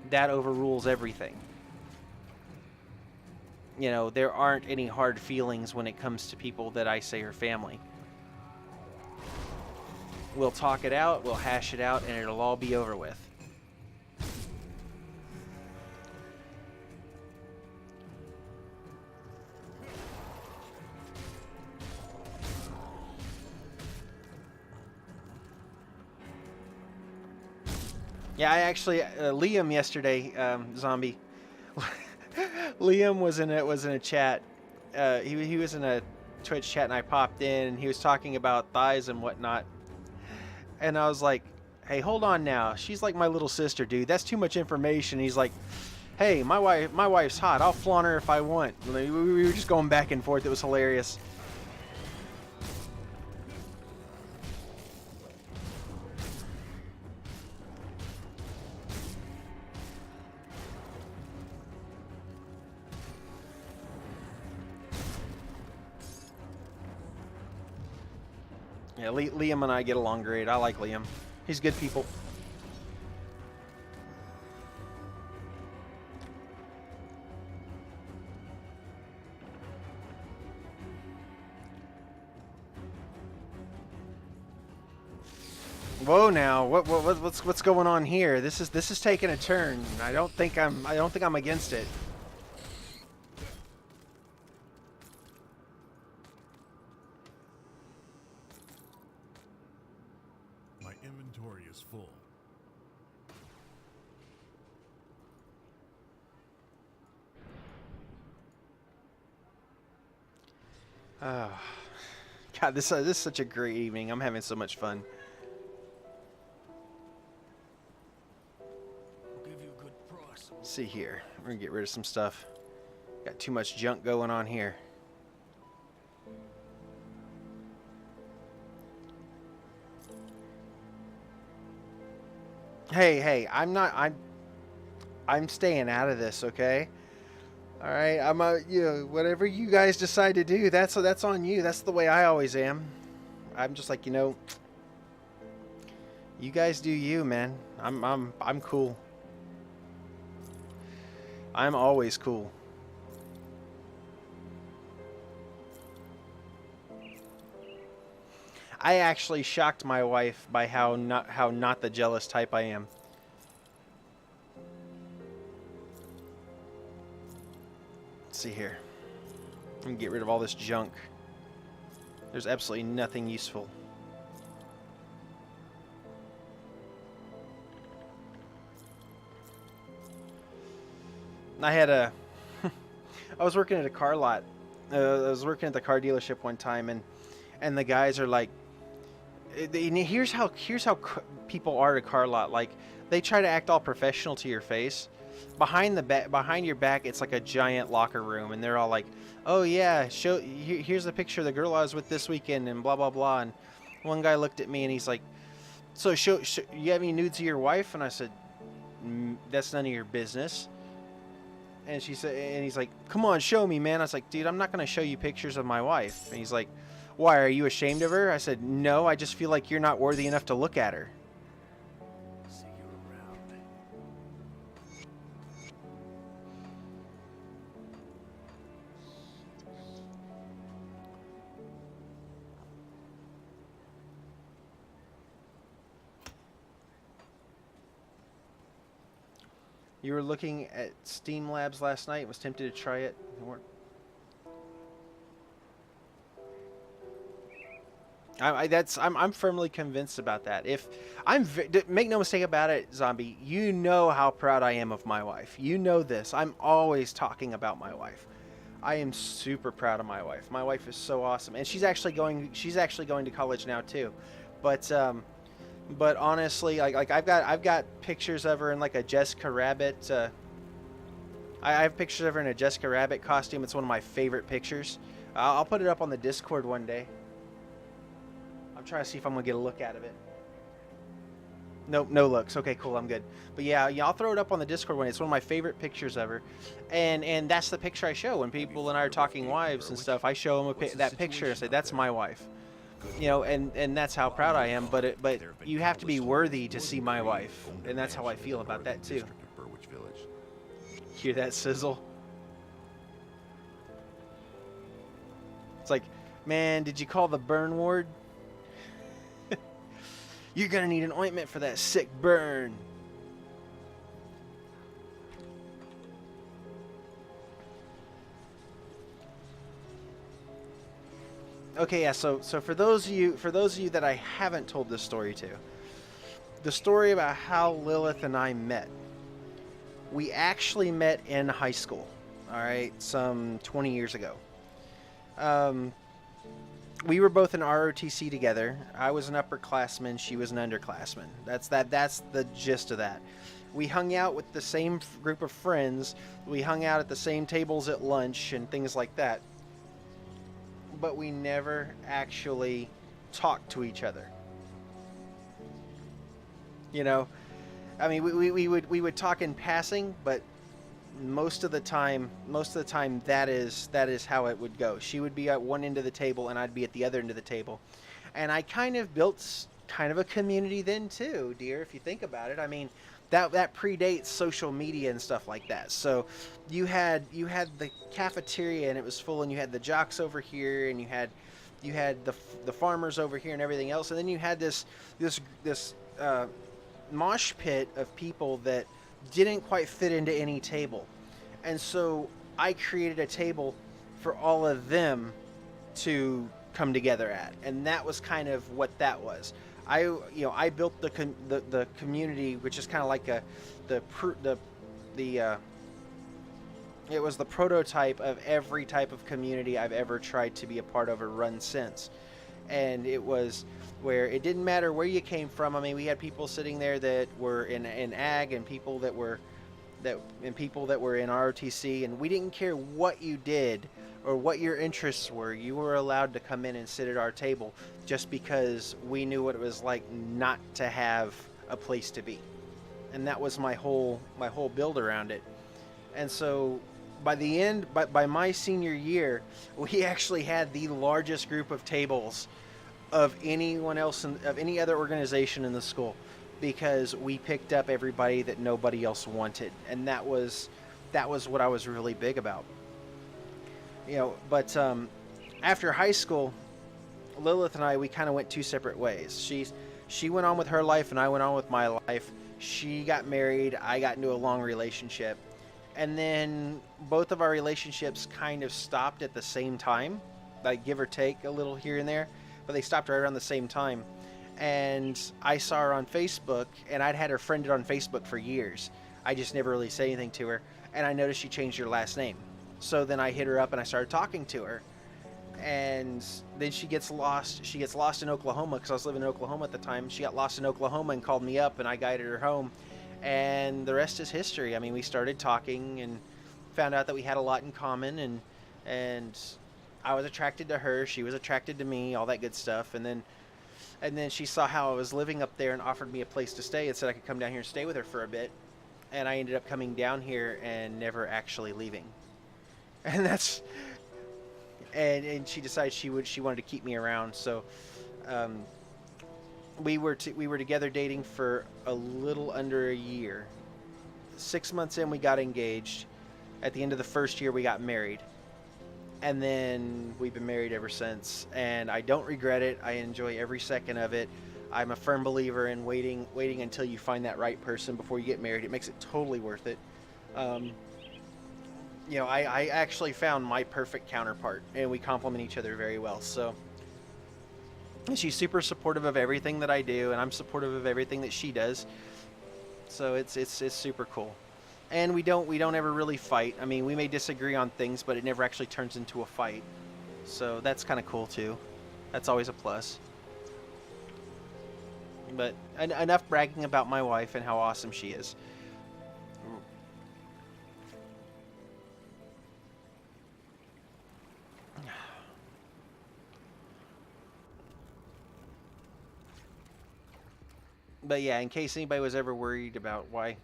that overrules everything. You know, there aren't any hard feelings when it comes to people that I say are family. We'll talk it out, we'll hash it out, and it'll all be over with. Yeah, I actually Liam yesterday, Zombie. Liam was in a chat. He was in a Twitch chat, and I popped in, and he was talking about thighs and whatnot. And I was like, "Hey, hold on now. She's like my little sister, dude. That's too much information." And he's like, "Hey, my wife's hot. I'll flaunt her if I want." We were just going back and forth. It was hilarious. Yeah, Liam and I get along great. I like Liam. He's good people. Whoa, now what's going on here? This is taking a turn. I don't think I'm against it. My inventory is full. Oh, God, this is such a great evening. I'm having so much fun. Let's see here. We're gonna get rid of some stuff. Got too much junk going on here. Hey, I'm staying out of this, okay? All right, whatever you guys decide to do, that's on you. That's the way I always am. I'm just like, you guys do you, man. I'm cool. I'm always cool. I actually shocked my wife by how not the jealous type I am. Let's see here. I'm gonna get rid of all this junk. There's absolutely nothing useful. I had a I was working at a car lot. I was working at the car dealership one time, and the guys are like, here's how people are at a car lot. Like, they try to act all professional to your face. Behind your back, it's like a giant locker room, and they're all like, "Oh yeah, here's a picture of the girl I was with this weekend," and blah blah blah. And one guy looked at me and he's like, "So you have any nudes of your wife?" And I said, "That's none of your business." And he's like, "Come on, show me, man." I was like, "Dude, I'm not gonna show you pictures of my wife." And he's like, "Why? Are you ashamed of her?" I said, "No, I just feel like you're not worthy enough to look at her." See you around. You were looking at Steam Labs last night. Was tempted to try it. I'm firmly convinced about that. If make no mistake about it, Zombie, you know how proud I am of my wife. You know this. I'm always talking about my wife. I am super proud of my wife. My wife is so awesome, and she's actually going to college now too. But honestly, like I've got pictures of her in like a Jessica Rabbit. I have pictures of her in a Jessica Rabbit costume. It's one of my favorite pictures. I'll put it up on the Discord one day. I'm trying to see if I'm gonna get a look out of it. Nope, no looks. Okay, cool. I'm good. But yeah, I'll throw it up on the Discord one. It's one of my favorite pictures of her, and that's the picture I show when people and I are talking wives and stuff. I show them that picture and say, "That's my wife." You know, and that's how proud I am. But you have to be worthy to see my wife, and that's how I feel about that too. Hear that sizzle? It's like, man, did you call the burn ward? You're gonna need an ointment for that sick burn. Okay, yeah. So for those of you that I haven't told this story to, the story about how Lilith and I met. We actually met in high school. All right, some 20 years ago. We were both in ROTC together. I was an upperclassman. She was an underclassman. That's the gist of that. We hung out with the same group of friends. We hung out at the same tables at lunch and things like that. But we never actually talked to each other. You know, I mean, we would talk in passing, but most of the time that is how it would go. She would be at one end of the table and I'd be at the other end of the table. And I kind of built kind of a community then too, dear, if you think about it. I mean, that predates social media and stuff like that. So you had the cafeteria and it was full, and you had the jocks over here, and you had the farmers over here and everything else, and then you had this mosh pit of people that didn't quite fit into any table. And so I created a table for all of them to come together at, and that was kind of what that was. I built the community, which is kind of like it was the prototype of every type of community I've ever tried to be a part of or run since. And it was where it didn't matter where you came from. I mean, we had people sitting there that were in ag, and people that were in ROTC, and we didn't care what you did or what your interests were. You were allowed to come in and sit at our table just because we knew what it was like not to have a place to be. And that was my whole build around it. And so by my senior year, we actually had the largest group of tables of anyone else of any other organization in the school, because we picked up everybody that nobody else wanted. And that was what I was really big about. But after high school, Lilith and I, we kind of went two separate ways. She went on with her life and I went on with my life. She got married, I got into a long relationship. And then both of our relationships kind of stopped at the same time, like give or take a little here and there, but they stopped right around the same time. And I saw her on Facebook, and I'd had her friended on Facebook for years. I just never really said anything to her. and I noticed she changed her last name. So then I hit her up and I started talking to her, and then she gets lost. She gets lost in Oklahoma because I was living in Oklahoma at the time. She got lost in Oklahoma and called me up, and I guided her home, and the rest is history. I mean, we started talking and found out that we had a lot in common, and I was attracted to her, she was attracted to me, all that good stuff. And then she saw how I was living up there and offered me a place to stay and said I could come down here and stay with her for a bit. And I ended up coming down here and never actually leaving. And that's and she decided she wanted to keep me around. So we were together dating for a little under a year. 6 months in, we got engaged. At the end of the first year, we got married. And then we've been married ever since, and I don't regret it. I enjoy every second of it. I'm a firm believer in waiting until you find that right person before you get married. It makes it totally worth it. You know, I actually found my perfect counterpart, and we complement each other very well. So she's super supportive of everything that I do, and I'm supportive of everything that she does. So it's super cool. And we don't ever really fight. I mean, we may disagree on things, but it never actually turns into a fight. So that's kind of cool too. That's always a plus. But enough bragging about my wife and how awesome she is. But yeah, in case anybody was ever worried about why...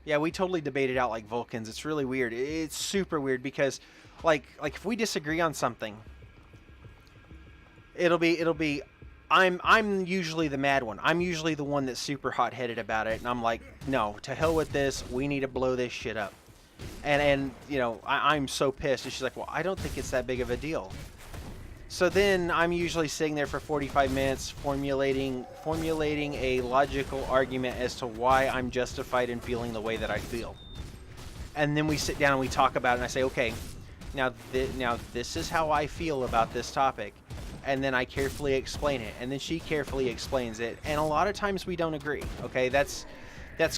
Yeah, we totally debated out like Vulcans. It's really weird. It's super weird because, like if we disagree on something, it'll be, I'm usually the mad one. I'm usually the one that's super hot-headed about it, and I'm like, no, to hell with this. We need to blow this shit up. And you know, I'm so pissed. And she's like, well, I don't think it's that big of a deal. So then I'm usually sitting there for 45 minutes formulating a logical argument as to why I'm justified in feeling the way that I feel. And then we sit down and we talk about it, and I say, okay, now this is how I feel about this topic. And then I carefully explain it, and then she carefully explains it. And a lot of times we don't agree, okay? That's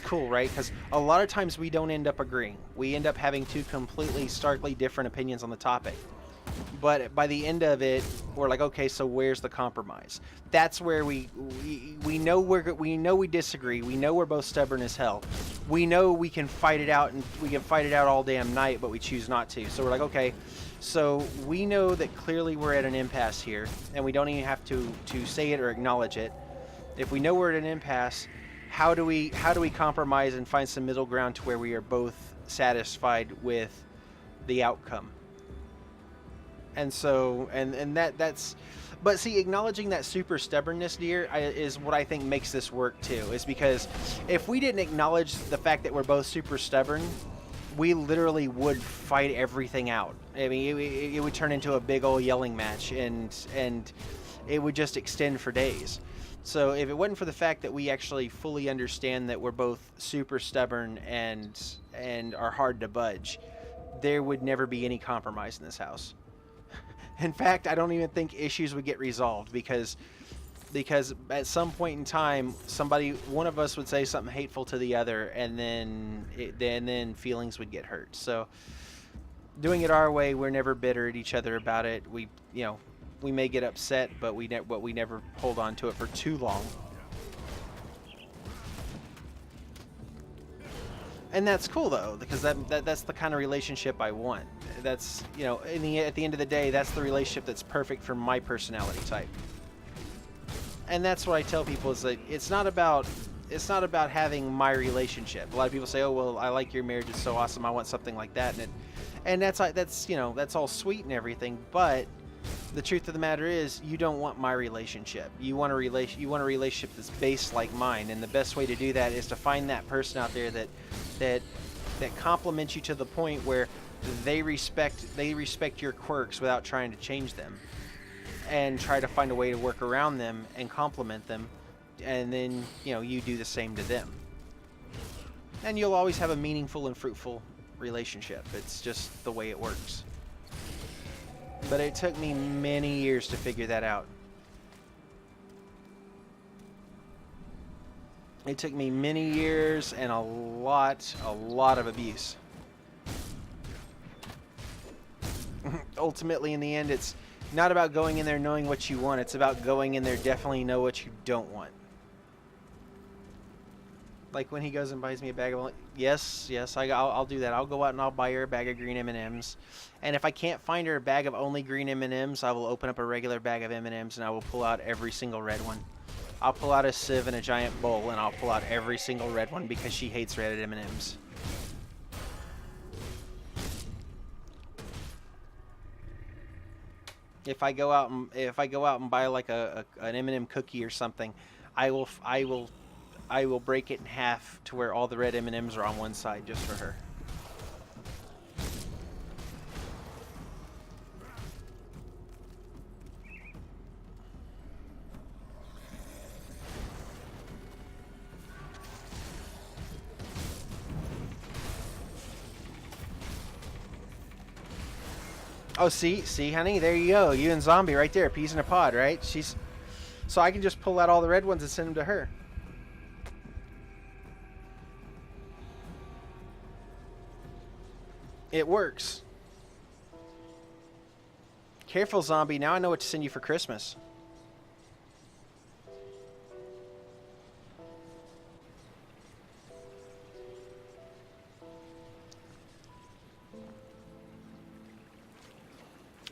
cool, right? Because a lot of times we don't end up agreeing. We end up having two completely, starkly different opinions on the topic. But by the end of it, we're like, okay, so where's the compromise? That's where we know we disagree. We know we're both stubborn as hell. We know we can fight it out, and we can fight it out all damn night, but we choose not to. So we're like, okay, so we know that clearly we're at an impasse here, and we don't even have to say it or acknowledge it. If we know we're at an impasse, how do we compromise and find some middle ground to where we are both satisfied with the outcome? And so, and that's, but see, acknowledging that super stubbornness, dear, is what I think makes this work too. Is because if we didn't acknowledge the fact that we're both super stubborn, we literally would fight everything out. I mean, it would turn into a big old yelling match, and it would just extend for days. So if it wasn't for the fact that we actually fully understand that we're both super stubborn and are hard to budge, there would never be any compromise in this house. In fact, I don't even think issues would get resolved because at some point in time, one of us would say something hateful to the other, and then feelings would get hurt. So doing it our way, we're never bitter at each other about it. We may get upset, but we never hold on to it for too long. And that's cool though, because that's the kind of relationship I want. That's, at the end of the day, that's the relationship that's perfect for my personality type. And that's what I tell people, is that it's not about having my relationship. A lot of people say, "Oh, well, I like your marriage; it's so awesome. I want something like that." And that's all sweet and everything, but the truth of the matter is, you don't want my relationship. You want a relationship that's based like mine, and the best way to do that is to find that person out there that compliments you to the point where they respect your quirks without trying to change them, and try to find a way to work around them and compliment them, and then you do the same to them, and you'll always have a meaningful and fruitful relationship. It's just the way it works. But it took me many years to figure that out. It took me many years and a lot of abuse. ultimately in the end, it's not about going in there knowing what you want. It's about going in there definitely know what you don't want. Like when he goes and buys me a bag of, yes, I'll do that. I'll go out and I'll buy her a bag of green M&Ms. And if I can't find her a bag of only green M&Ms, I will open up a regular bag of M&Ms and I will pull out every single red one. I'll pull out a sieve and a giant bowl and I'll pull out every single red one because she hates red M&Ms. If I go out and buy like an M&M cookie or something, I will break it in half to where all the red M&Ms are on one side just for her. Oh, see, honey, there you go. You and Zombie right there, peas in a pod, right? So I can just pull out all the red ones and send them to her. It works. Careful, Zombie. Now I know what to send you for Christmas.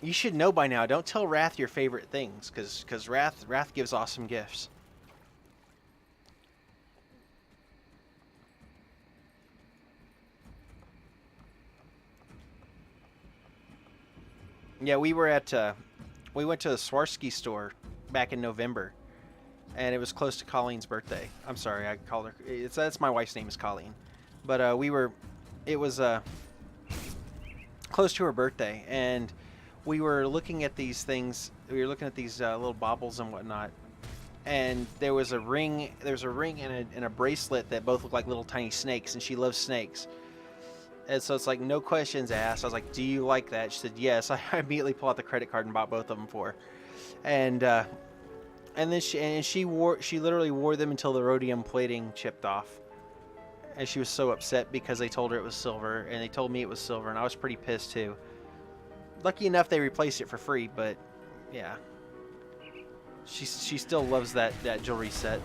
You should know by now. Don't tell Wrath your favorite things, because Wrath gives awesome gifts. Yeah, we went to the Swarovski store back in November, and it was close to Colleen's birthday. I'm sorry, I called her. That's my wife's name is Colleen, but it was close to her birthday, and we were looking at these things. We were looking at these little baubles and whatnot, and there was a ring. There's a ring and a bracelet that both look like little tiny snakes, and she loves snakes. And so it's like no questions asked. I was like, "Do you like that?" She said, "Yes." I immediately pulled out the credit card and bought both of them for her. And then she literally wore them until the rhodium plating chipped off. And she was so upset because they told her it was silver, and they told me it was silver, and I was pretty pissed too. Lucky enough they replaced it for free, but yeah. She still loves that jewelry set.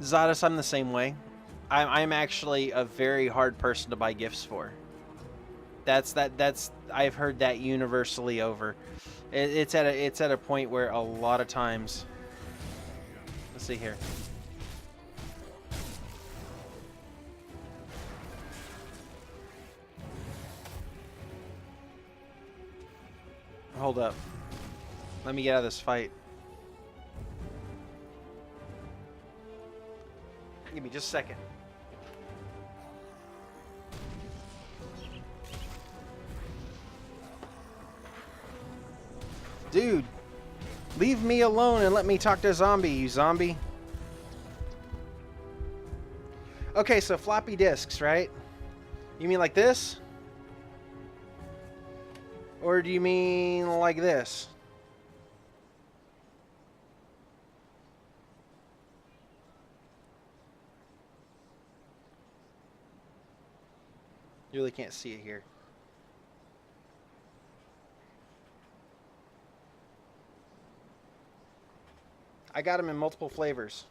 Zadis, I'm the same way. I'm actually a very hard person to buy gifts for. That's I've heard that universally over. It's at a point where a lot of times. Let's see here. Hold up. Let me get out of this fight. Give me just a second. Dude, leave me alone and let me talk to Zombie, you zombie. Okay, so floppy disks, right? You mean like this? Or do you mean like this? You really can't see it here. I got them in multiple flavors.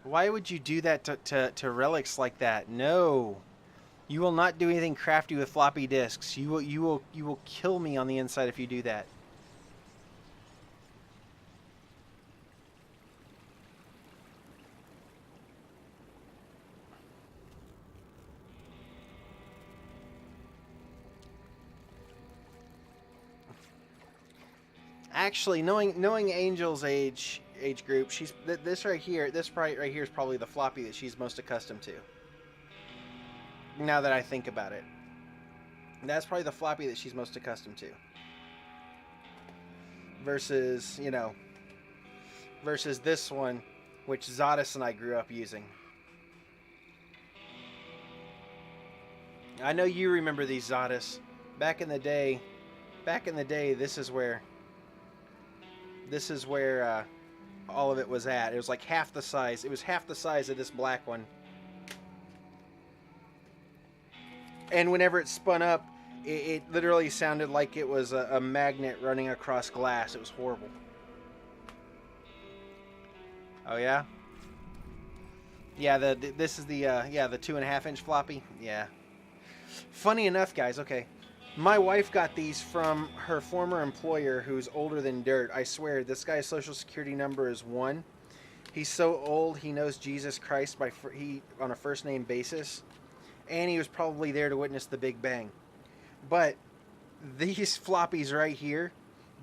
Why would you do that to relics like that? No. You will not do anything crafty with floppy disks. You will kill me on the inside if you do that. Actually, knowing Angel's age group, she's this right here. This right here is probably the floppy that she's most accustomed to. Now that I think about it, that's probably the floppy that she's most accustomed to. Versus, you know, versus this one, which Zadis and I grew up using. I know you remember these, Zadis. Back in the day, this is where all of it was at. It was like half the size. It was half the size of this black one. And whenever it spun up, it literally sounded like it was a magnet running across glass. It was horrible. Oh yeah? Yeah, this is the 2.5-inch floppy. Yeah. Funny enough, guys, okay. My wife got these from her former employer who's older than dirt. I swear, this guy's social security number is 1. He's so old, he knows Jesus Christ on a first name basis. And he was probably there to witness the Big Bang. But these floppies right here,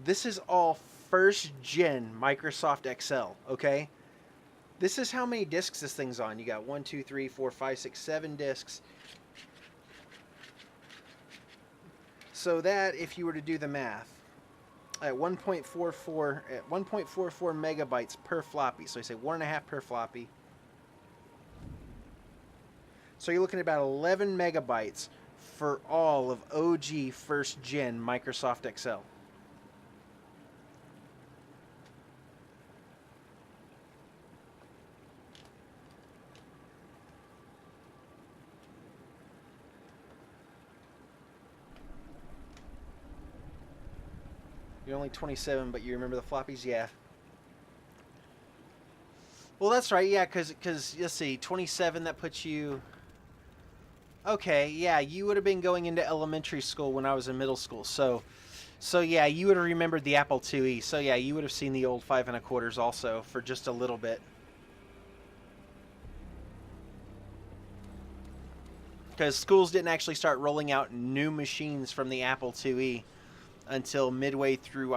this is all first gen Microsoft Excel, okay? This is how many discs this thing's on. You got 1, 2, 3, 4, 5, 6, 7 discs. So that, if you were to do the math, at 1.44 megabytes per floppy, so you say 1.5 per floppy. So you're looking at about 11 megabytes for all of OG first gen Microsoft Excel. You're only 27, but you remember the floppies? Yeah. Well, that's right. Yeah, because let's see, 27, that puts you... Okay, yeah, you would have been going into elementary school when I was in middle school. So yeah, you would have remembered the Apple IIe. So yeah, you would have seen the old 5 1/4s also for just a little bit. Because schools didn't actually start rolling out new machines from the Apple IIe until midway through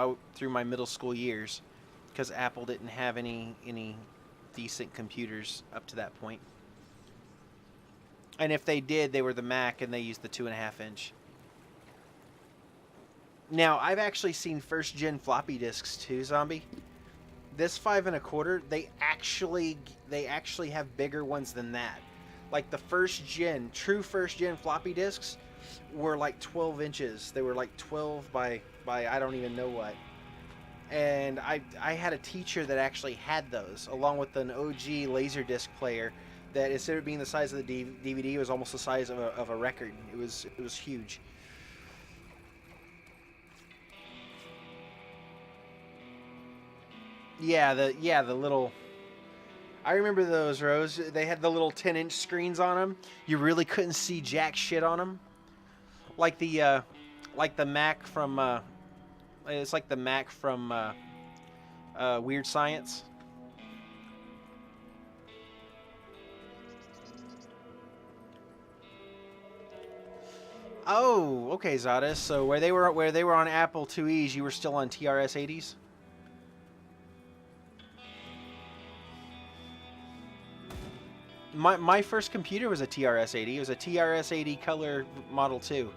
my middle school years, because Apple didn't have any decent computers up to that point. And if they did, they were the Mac, and they used the 2.5-inch. Now, I've actually seen first-gen floppy disks too, Zombie. This 5 1/4, they actually have bigger ones than that. Like the true first-gen floppy disks were like 12 inches. They were like 12 by I don't even know what. And I had a teacher that actually had those, along with an OG Laserdisc player that, instead of being the size of the DVD, it was almost the size of a record. It was huge. Yeah, the little... I remember those, Rose. They had the little 10-inch screens on them. You really couldn't see jack shit on them. Like the Mac from... it's like the Mac from Weird Science. Oh, okay, Zadis. So where they were on Apple IIes, you were still on TRS-80s? My first computer was a TRS-80. It was a TRS-80 Color Model 2.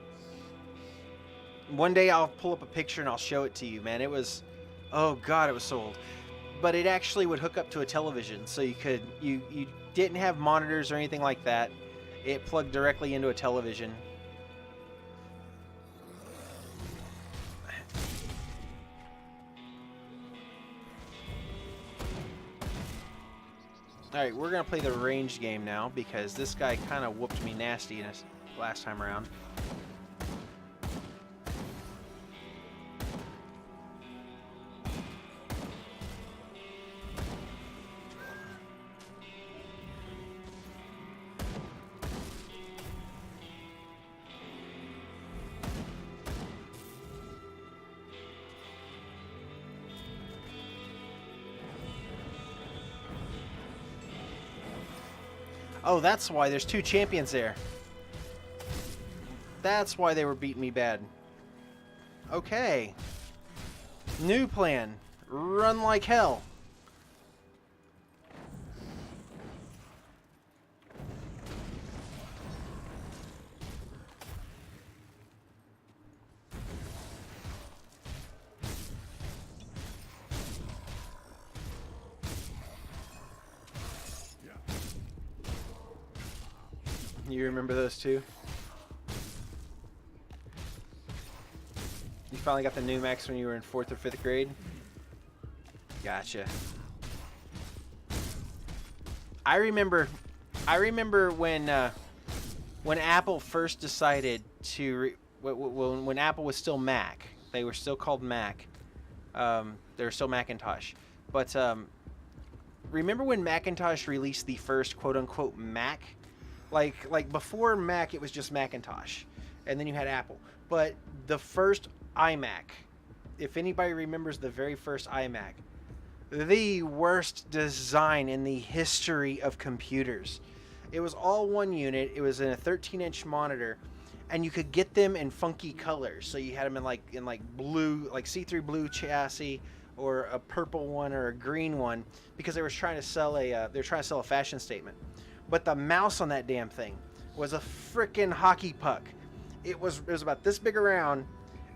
One day I'll pull up a picture and I'll show it to you, man. It was, oh god, it was so old. But it actually would hook up to a television, so you didn't have monitors or anything like that. It plugged directly into a television. Alright, we're going to play the range game now, because this guy kind of whooped me nasty last time around. Oh, that's why there's 2 champions there. That's why they were beating me bad. Okay. New plan. Run like hell. You remember those two? You finally got the new max when you were in 4th or 5th grade? Gotcha. I remember when Apple first decided to when Apple was still Mac. They were still called Mac. They were still Macintosh. But remember when Macintosh released the first quote-unquote Mac? Like before Mac, it was just Macintosh, and then you had Apple. But the first iMac, if anybody remembers the very first iMac, the worst design in the history of computers. It was all one unit. It was in a 13-inch monitor, and you could get them in funky colors. So you had them in like blue, like see-through blue chassis, or a purple one, or a green one, because they were trying to sell a fashion statement. But the mouse on that damn thing was a frickin' hockey puck. It was about this big around,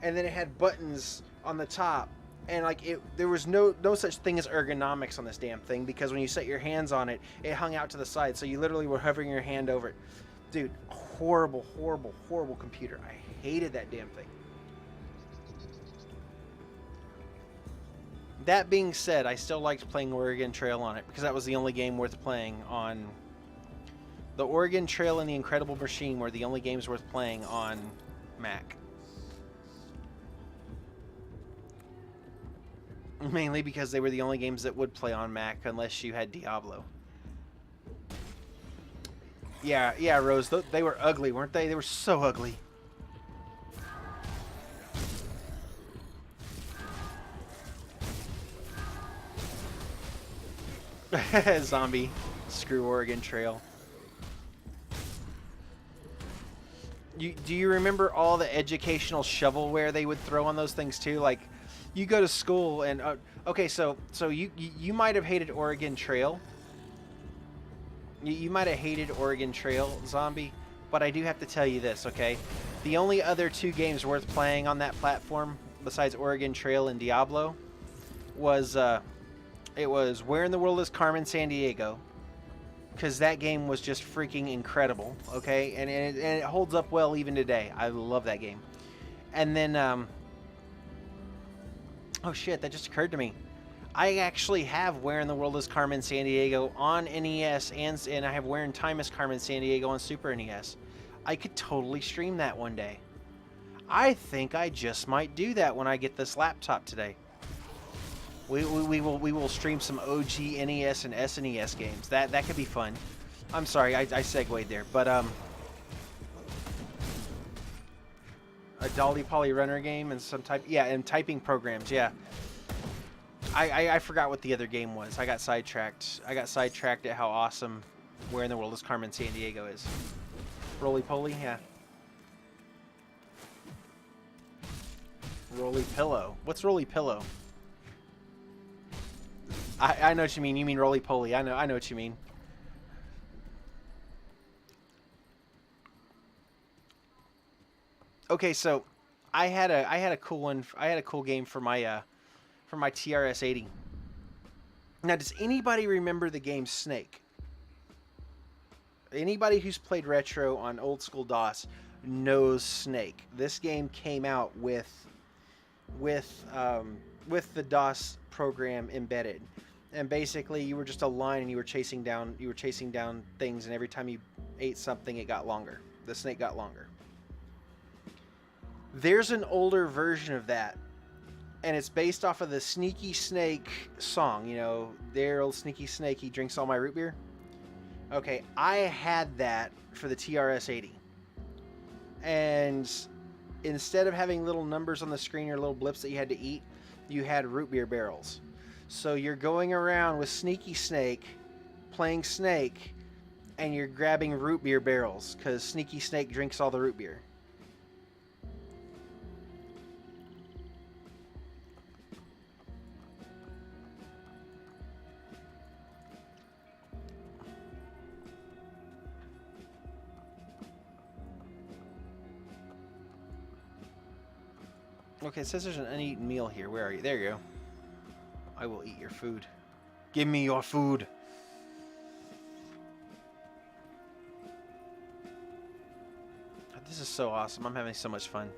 and then it had buttons on the top, and there was no such thing as ergonomics on this damn thing, because when you set your hands on it, it hung out to the side, so you literally were hovering your hand over it. Dude, horrible, horrible, horrible computer. I hated that damn thing. That being said, I still liked playing Oregon Trail on it, because that was the only game worth playing on. The Oregon Trail and the Incredible Machine were the only games worth playing on Mac. Mainly because they were the only games that would play on Mac unless you had Diablo. Yeah, Rose, they were ugly, weren't they? They were so ugly. Zombie. Screw Oregon Trail. Do you remember all the educational shovelware they would throw on those things too? Like, you go to school and okay, so you might have hated Oregon Trail. You might have hated Oregon Trail, Zombie, but I do have to tell you this, okay? The only other two games worth playing on that platform besides Oregon Trail and Diablo was it was Where in the World is Carmen Sandiego? Because that game was just freaking incredible, okay? And it holds up well even today. I love that game. And then, oh shit, that just occurred to me. I actually have Where in the World is Carmen Sandiego on NES, and I have Where in Time is Carmen Sandiego on Super NES. I could totally stream that one day. I think I just might do that when I get this laptop today. We will stream some OG NES and SNES games. That could be fun. I'm sorry, I segued there, but a Dolly Polly Runner game and some and typing programs, yeah. I forgot what the other game was. I got sidetracked. I got sidetracked at how awesome Where in the World is Carmen Sandiego is. Roly Poly, yeah. Roly Pillow. What's Roly Pillow? I know what you mean. You mean Roly Poly. I know what you mean. Okay, so I had a cool one. I had a cool game for my TRS-80. Now, does anybody remember the game Snake? Anybody who's played retro on old school DOS knows Snake. This game came out with the DOS program embedded, and basically you were just a line and you were chasing down things, and every time you ate something, it got longer. The snake got longer. There's an older version of that, and it's based off of the Sneaky Snake song. You know, there old Sneaky Snake, he drinks all my root beer. Okay, I had that for the TRS-80, and instead of having little numbers on the screen or little blips that you had to eat, you had root beer barrels. So you're going around with Sneaky Snake, playing Snake, and you're grabbing root beer barrels, because Sneaky Snake drinks all the root beer. Okay, it says there's an uneaten meal here. Where are you? There you go. I will eat your food. Give me your food. This is so awesome. I'm having so much fun.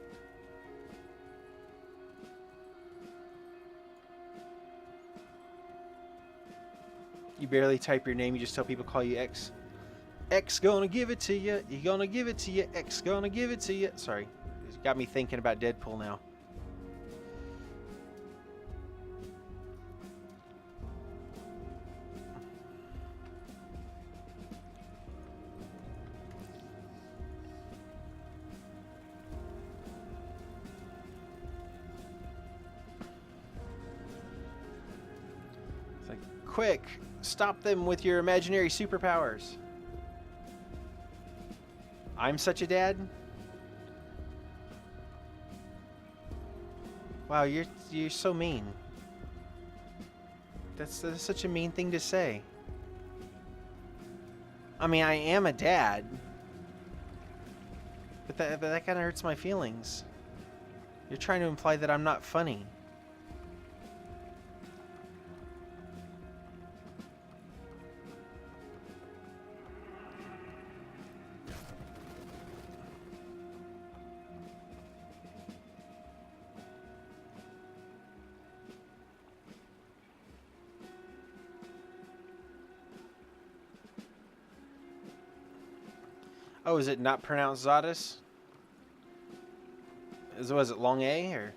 You barely type your name. You just tell people call you X. X gonna give it to you. You gonna give it to you. X gonna give it to you. Sorry. It's got me thinking about Deadpool now. It's like, quick, stop them with your imaginary superpowers. I'm such a dad? Wow, you're so mean. That's such a mean thing to say. I mean, I am a dad. But that kind of hurts my feelings. You're trying to imply that I'm not funny. Oh, is it not pronounced Zadis? Was it long A or?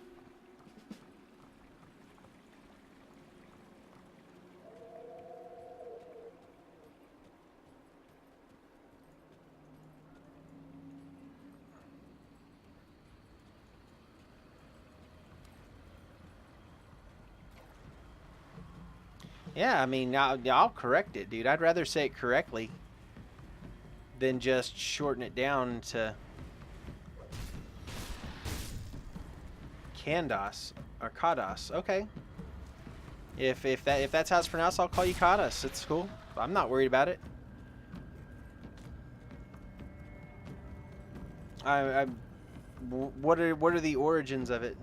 Yeah, I mean, I'll correct it, dude. I'd rather say it correctly than just shorten it down to Kandos or Kados. Okay. If that's how it's pronounced, I'll call you Kados. It's cool. I'm not worried about it. What are the origins of it?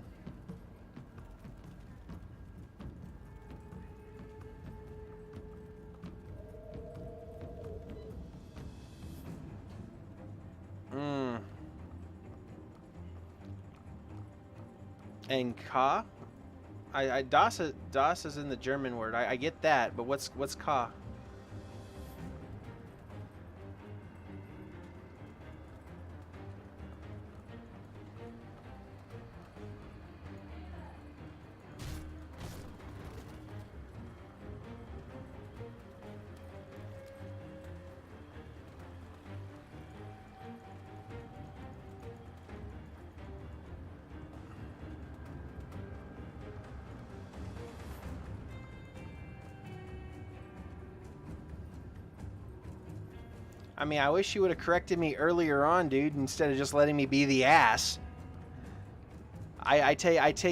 And Ka? Das is in the German word. I get that, but what's Ka? I mean, I wish you would have corrected me earlier on, dude, instead of just letting me be the ass. I take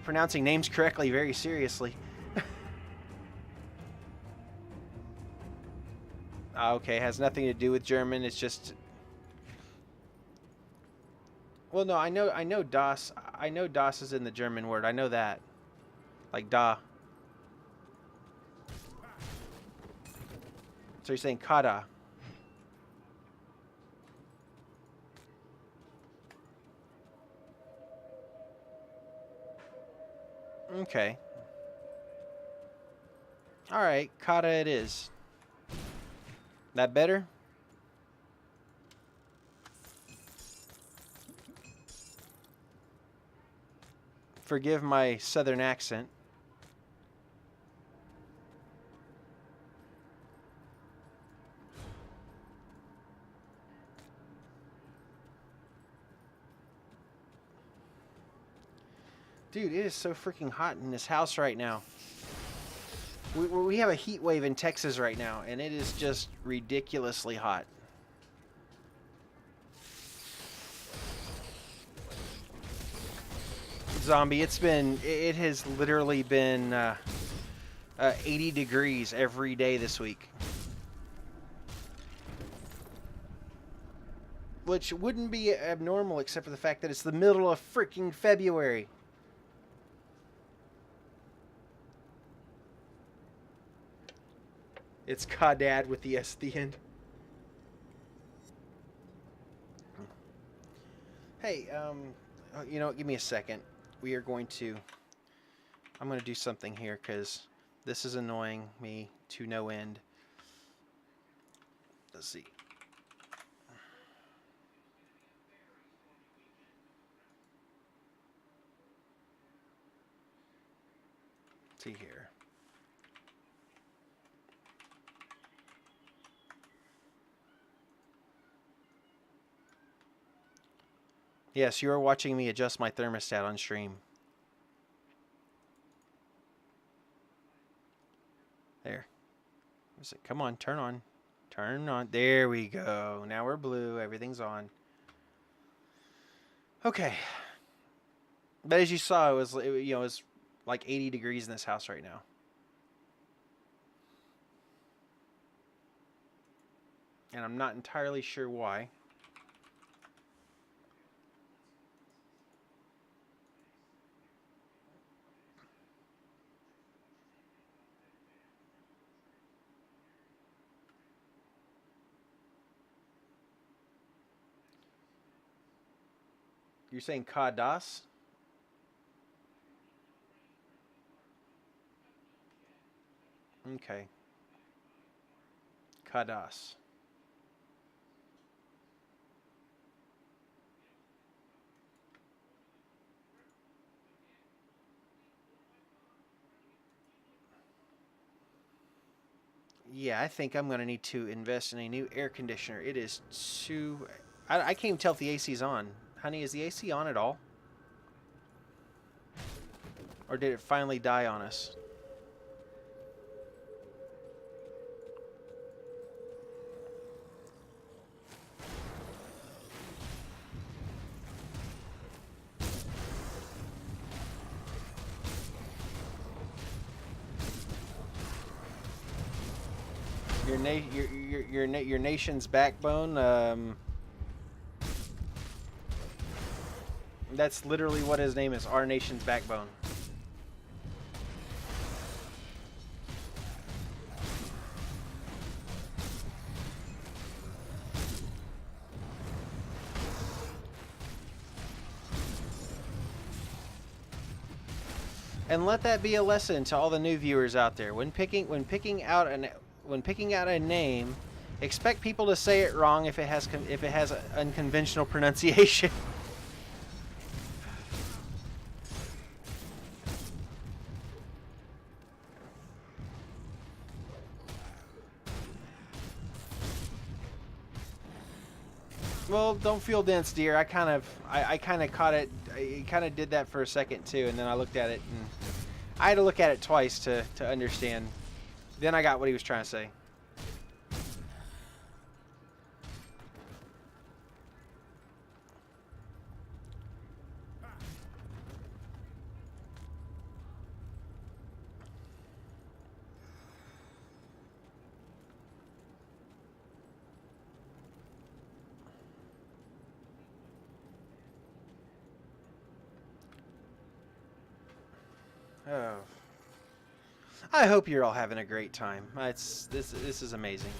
pronouncing names correctly very seriously. Okay, has nothing to do with German. It's just. Well, no, I know Das. I know Das is in the German word. I know that, like da. So you're saying Kada. Okay. Alright, Kada it is. That better? Forgive my southern accent. Dude, it is so freaking hot in this house right now. We have a heat wave in Texas right now, and it is just ridiculously hot. Zombie, it has literally been 80 degrees every day this week. which wouldn't be abnormal except for the fact that it's the middle of freaking February. It's Cahdad with the S at the end. Hey, you know what? Give me a second. We are going to... I'm going to do something here because this is annoying me to no end. Let's see. Let's see here. Yes, you are watching me adjust my thermostat on stream. There. Come on, turn on. Turn on. There we go. Now we're blue. Everything's on. Okay. But as you saw, it was like 80 degrees in this house right now. And I'm not entirely sure why. You're saying Kadas? Okay. Kadas. Yeah, I think I'm going to need to invest in a new air conditioner. It is too... I can't even tell if the AC's on. Honey, is the AC on at all? Or did it finally die on us? Your nation's backbone. That's literally what his name is. Our nation's backbone. And let that be a lesson to all the new viewers out there. When picking out a name, expect people to say it wrong if it has unconventional pronunciation. Well, don't feel dense, dear. I kind of caught it. I kind of did that for a second too, and then I looked at it, and I had to look at it twice to understand. Then I got what he was trying to say. Oh. I hope you're all having a great time. This is amazing.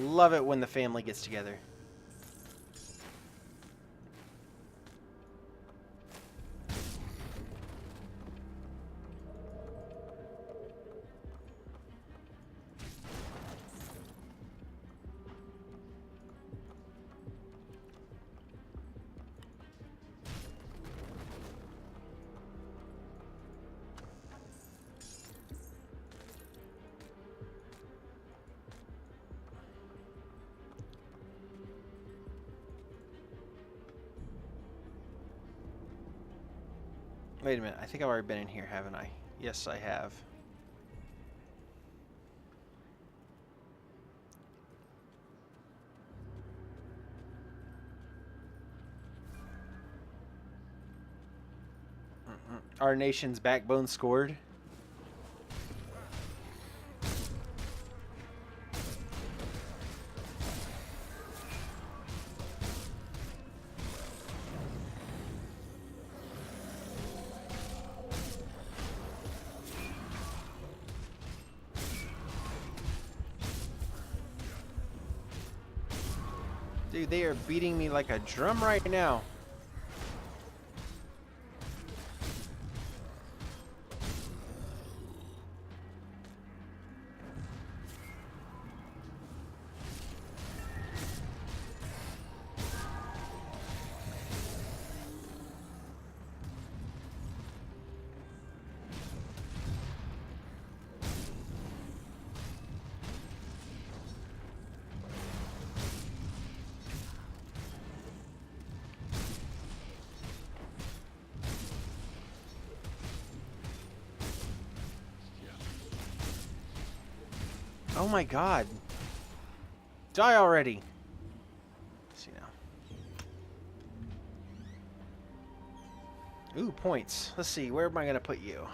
Love it when the family gets together. Wait a minute, I think I've already been in here, haven't I? Yes, I have. Our nation's backbone scored. Dude, they are beating me like a drum right now. Oh my god. Die already. Let's see now. Ooh, points. Let's see, where am I going to put you?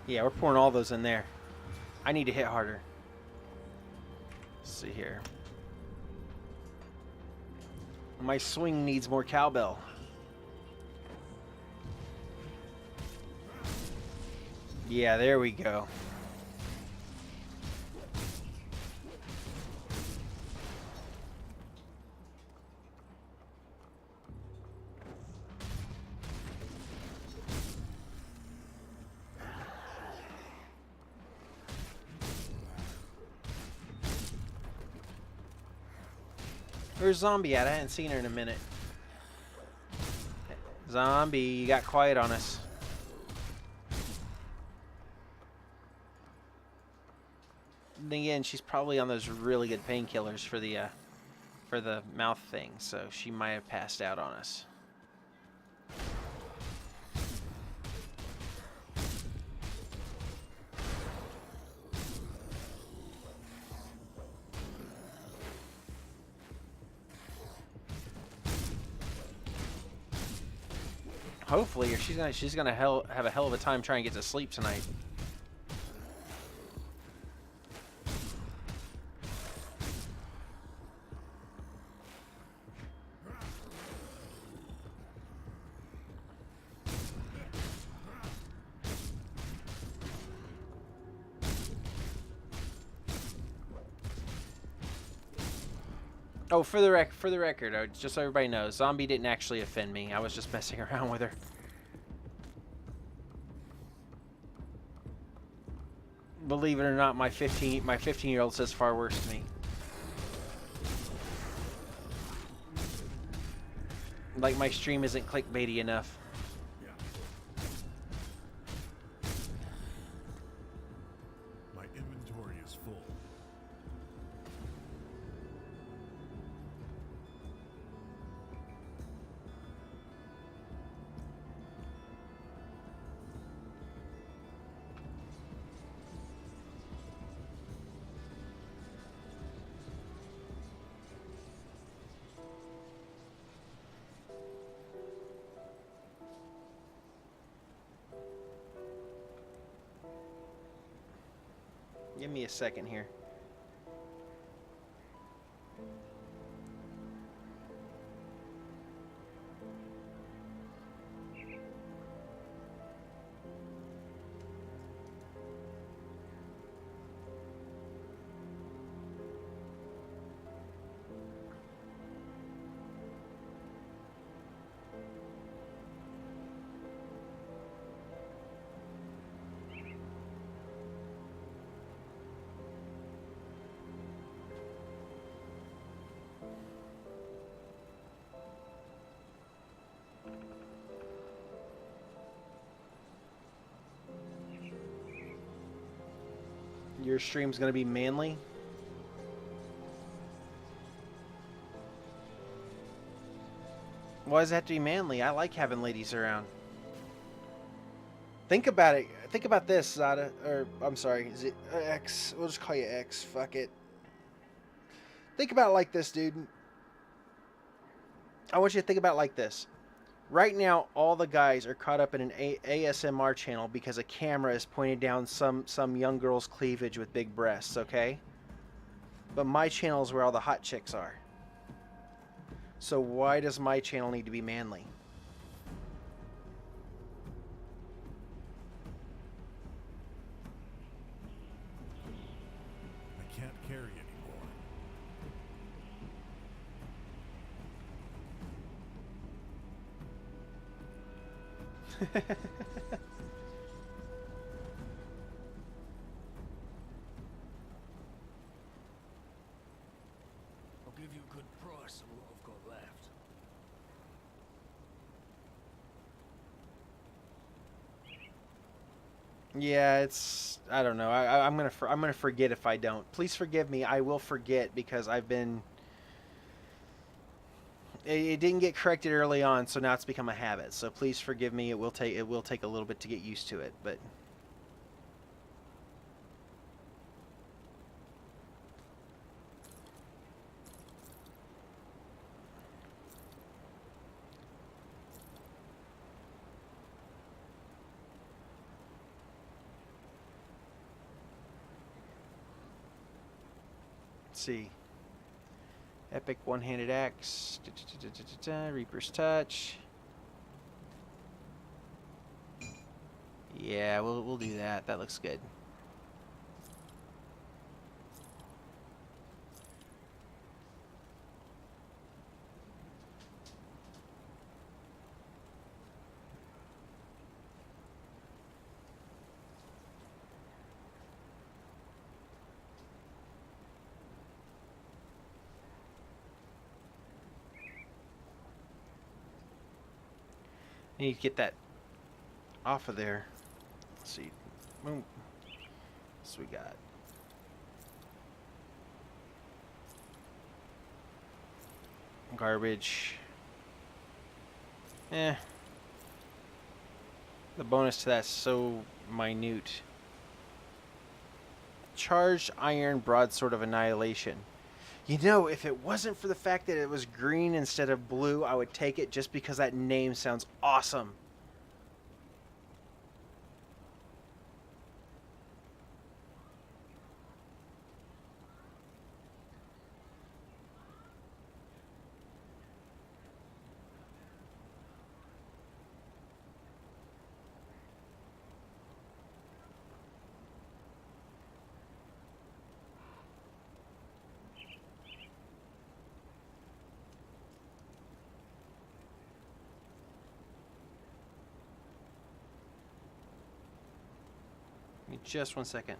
Yeah, we're pouring all those in there. I need to hit harder. Let's see here. My swing needs more cowbell. Yeah, there we go. Where's Zombie at? I hadn't seen her in a minute. Zombie, you got quiet on us. Then again, she's probably on those really good painkillers for the mouth thing, so she might have passed out on us. Hopefully, or she's gonna have a hell of a time trying to get to sleep tonight. Oh, for the record, just so everybody knows, Zombie didn't actually offend me. I was just messing around with her. Believe it or not, my 15-year-old says far worse to me. Like my stream isn't clickbaity enough. My inventory is full. Give me a second here. Your stream's gonna be manly? Why does it have to be manly? I like having ladies around. Think about it. Think about this, Zada. Or, I'm sorry, is it X? We'll just call you X. Fuck it. Think about it like this, dude. I want you to think about it like this. Right now, all the guys are caught up in an ASMR channel because a camera is pointed down some young girl's cleavage with big breasts, okay? But my channel is where all the hot chicks are. So why does my channel need to be manly? I can't carry anymore. I'll give you a good price on what I've got left. Yeah, it's, I don't know. I'm gonna forget if I don't. Please forgive me. I will forget because I've been. It didn't get corrected early on, so now it's become a habit. So please forgive me. It will take a little bit to get used to it, but. Let's see. Epic one-handed axe. Reaper's touch. Yeah, we'll do that. That looks good. I need to get that off of there. Let's see. Boom. So we got. Garbage. The bonus to that's so minute. Charged iron broadsword of annihilation. You know, if it wasn't for the fact that it was green instead of blue, I would take it just because that name sounds awesome. Give me just 1 second.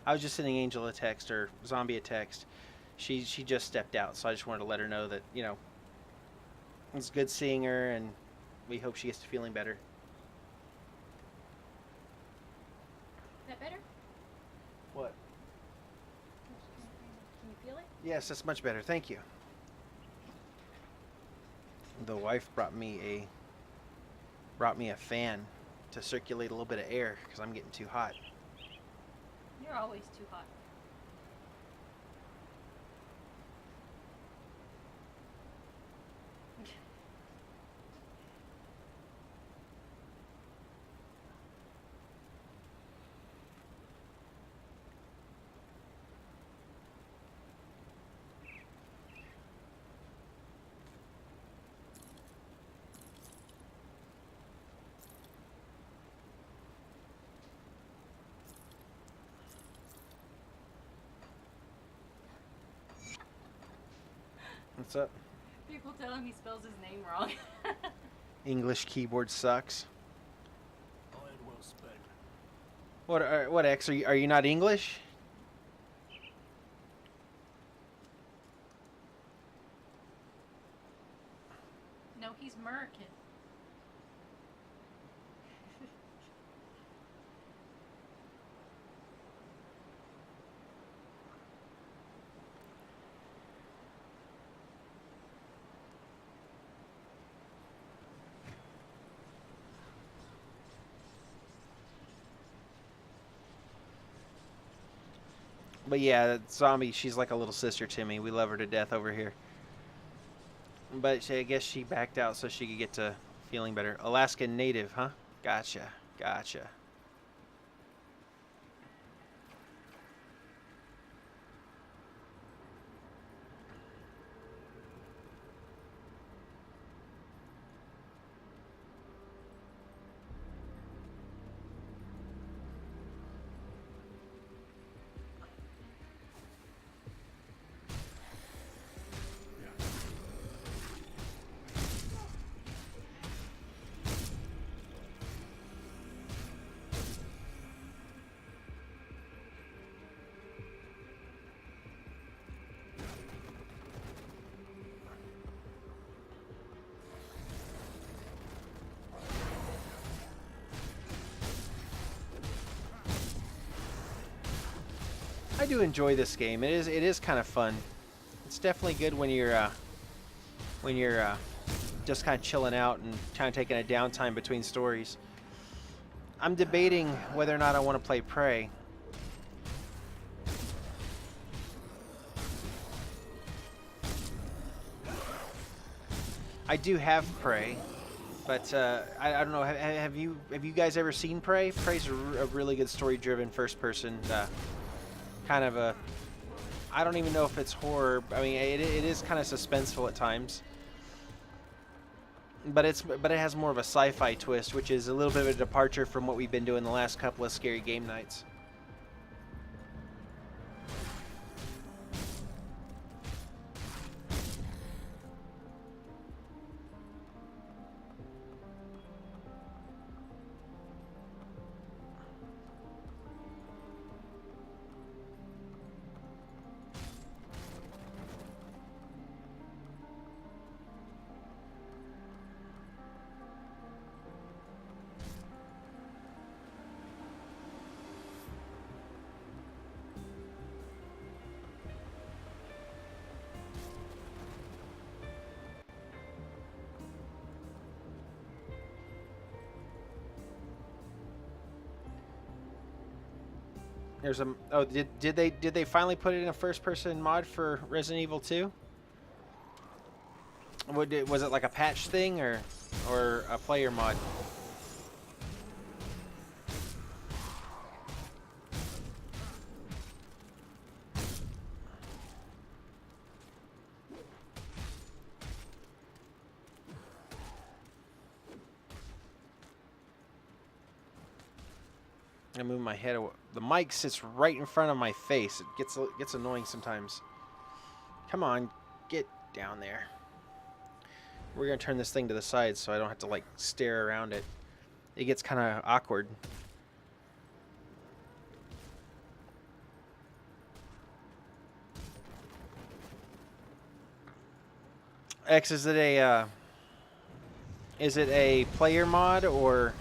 I was just sending Angel a text or Zombie a text. She just stepped out, so I just wanted to let her know that, you know, it's good seeing her, and we hope she gets to feeling better. Is that better? What? Can you feel it? Yes, that's much better. Thank you. The wife brought me a fan to circulate a little bit of air because I'm getting too hot. You're always too hot. What's up? People tell him he spells his name wrong. English keyboard sucks. All right, well spent. What X? Are you not English? No, he's American. But yeah, that zombie, she's like a little sister to me. We love her to death over here. But I guess she backed out so she could get to feeling better. Alaskan native, huh? Gotcha. Gotcha. I do enjoy this game. It is kind of fun. It's definitely good when you're just kind of chilling out and kind of taking a downtime between stories. I'm debating whether or not I want to play Prey. I do have Prey, but I don't know. Have you guys ever seen Prey? Prey's a really good story-driven first-person kind of a. I don't even know if it's horror. I mean, it is kind of suspenseful at times, but it has more of a sci-fi twist, which is a little bit of a departure from what we've been doing the last couple of scary game nights. There's a did they finally put it in a first person mod for Resident Evil 2? Was it like a patch thing or a player mod? I move my head away. The mic sits right in front of my face. It gets annoying sometimes. Come on, get down there. We're gonna turn this thing to the side so I don't have to like stare around it. It gets kind of awkward. X, is it a player mod or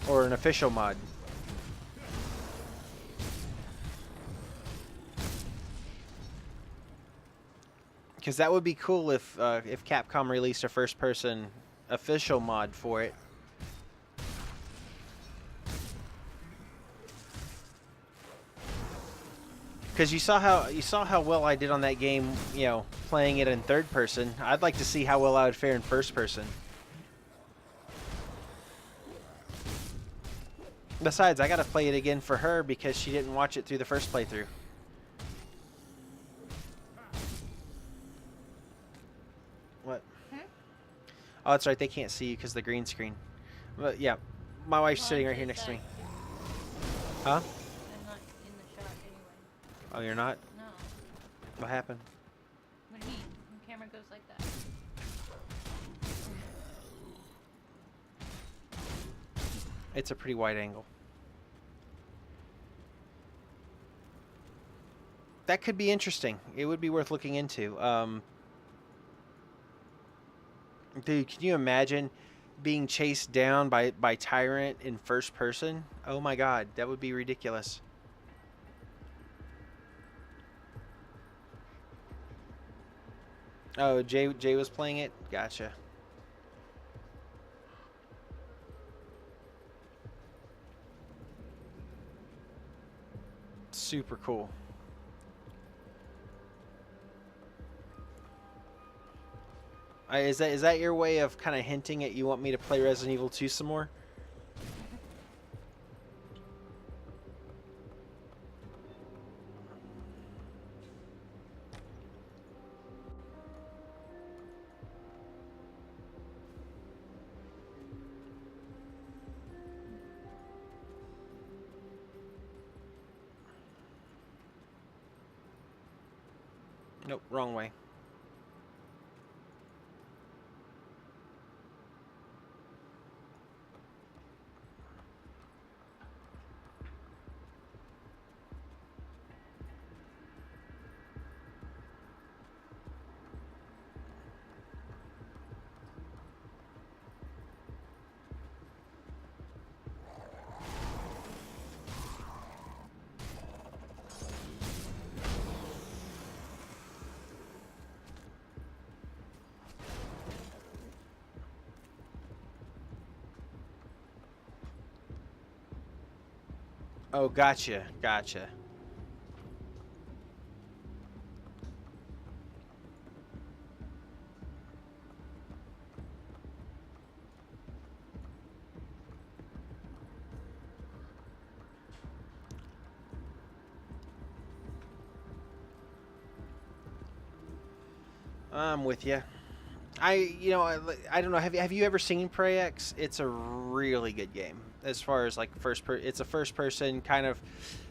an official mod? Because that would be cool if Capcom released a first-person official mod for it. Because you saw how well I did on that game, you know, playing it in third person. I'd like to see how well I would fare in first person. Besides, I gotta play it again for her because she didn't watch it through the first playthrough. What? Oh, that's right. They can't see you because of the green screen. But yeah, my wife's sitting right here next to me. Huh? I'm not in the shot anyway. Oh, you're not? No. What happened? What do you mean? The camera goes like that. It's a pretty wide angle. That could be interesting. It would be worth looking into. Dude, can you imagine being chased down by Tyrant in first person? Oh my god, that would be ridiculous. Oh, Jay was playing it? Gotcha. Super cool. Is that your way of kind of hinting at you want me to play Resident Evil 2 some more? Nope, wrong way. Oh, gotcha, gotcha. I'm with you. I don't know. Have you ever seen Prey X? It's a really good game as far as like it's a first person kind of.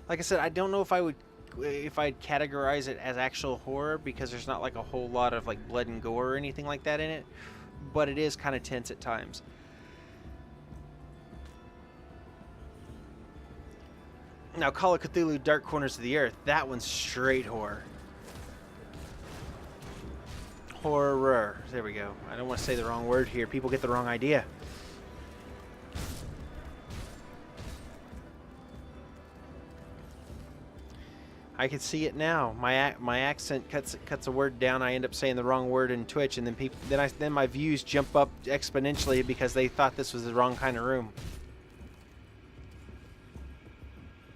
Like I said, I don't know if I'd categorize it as actual horror because there's not like a whole lot of like blood and gore or anything like that in it, but it is kind of tense at times. Now, Call of Cthulhu: Dark Corners of the Earth, that one's straight horror. Horror. There we go. I don't want to say the wrong word here. People get the wrong idea. I can see it now. My accent cuts a word down. I end up saying the wrong word in Twitch, and then my views jump up exponentially because they thought this was the wrong kind of room.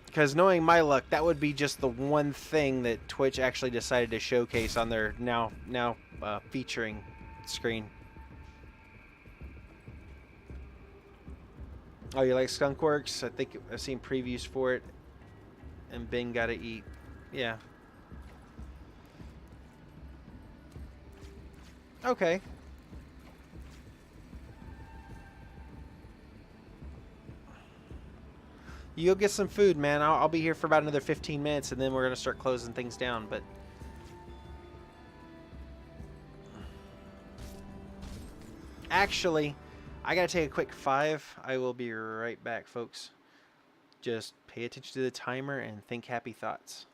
Because knowing my luck, that would be just the one thing that Twitch actually decided to showcase on their now featuring screen. Oh, you like Skunkworks? I think I've seen previews for it. And Bing Gotta Eat. Yeah. Okay. You'll get some food, man. I'll be here for about another 15 minutes, and then we're going to start closing things down. But actually, I got to take a quick 5. I will be right back, folks. Just pay attention to the timer and think happy thoughts.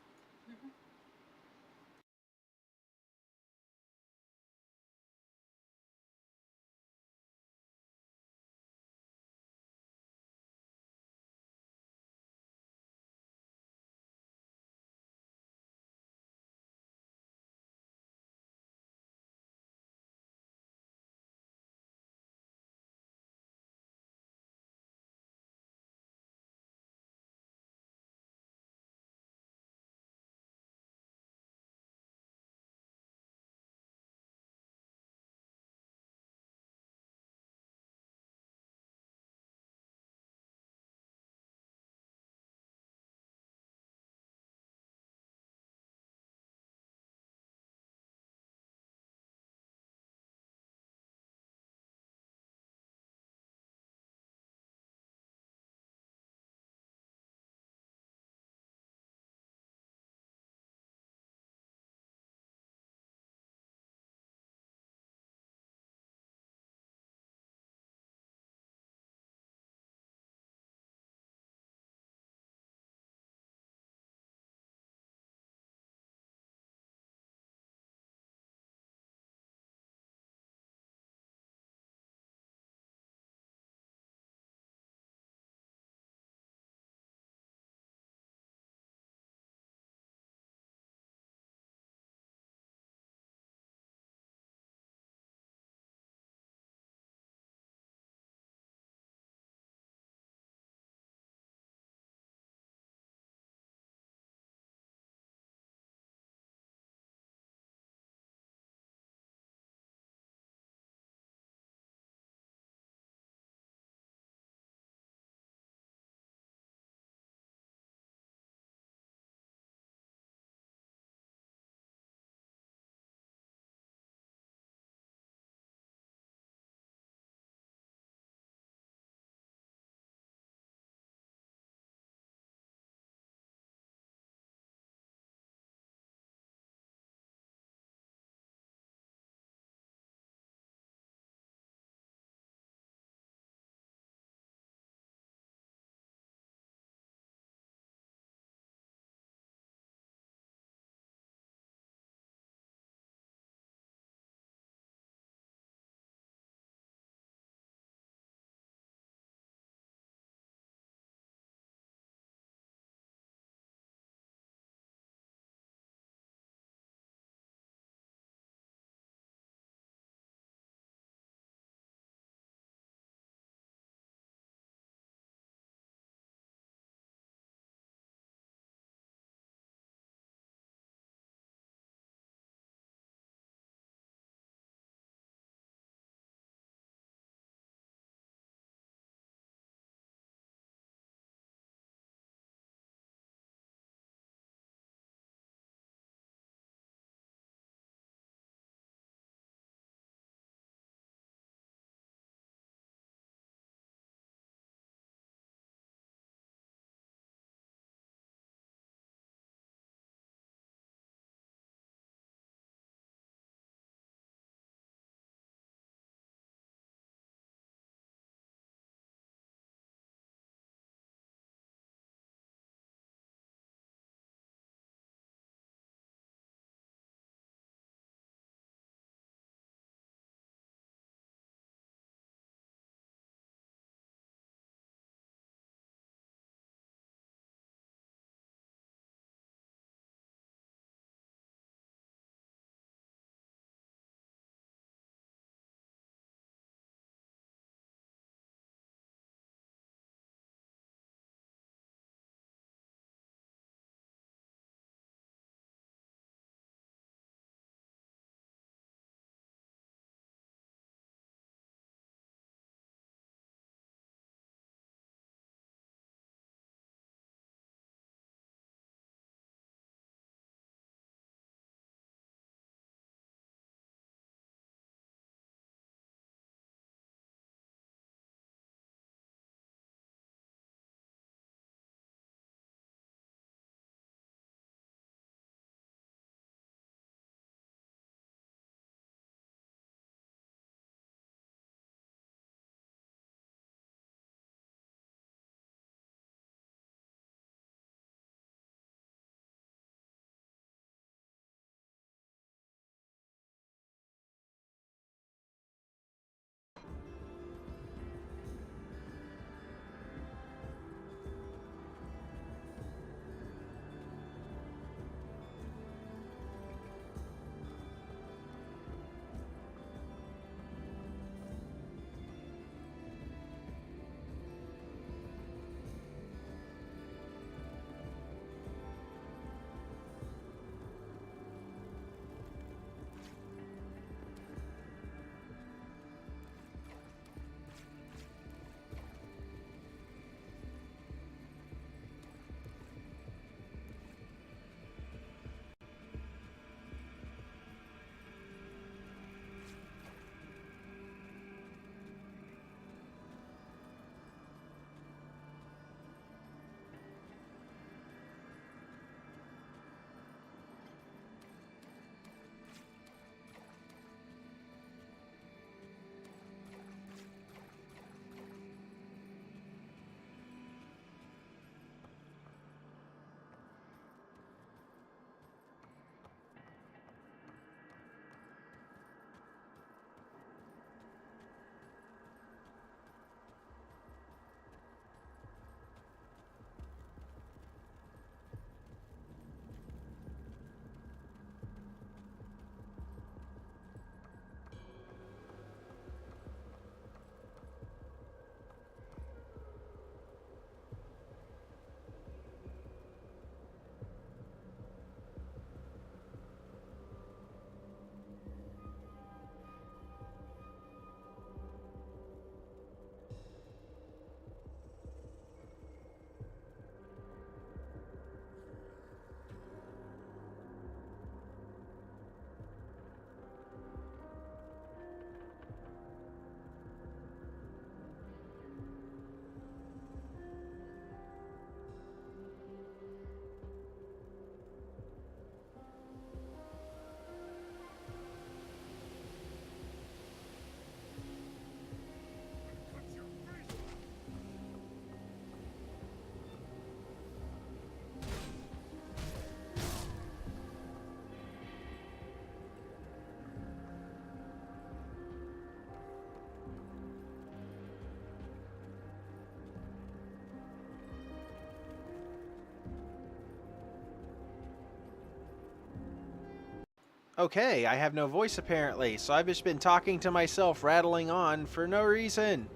Okay, I have no voice apparently, so I've just been talking to myself, rattling on for no reason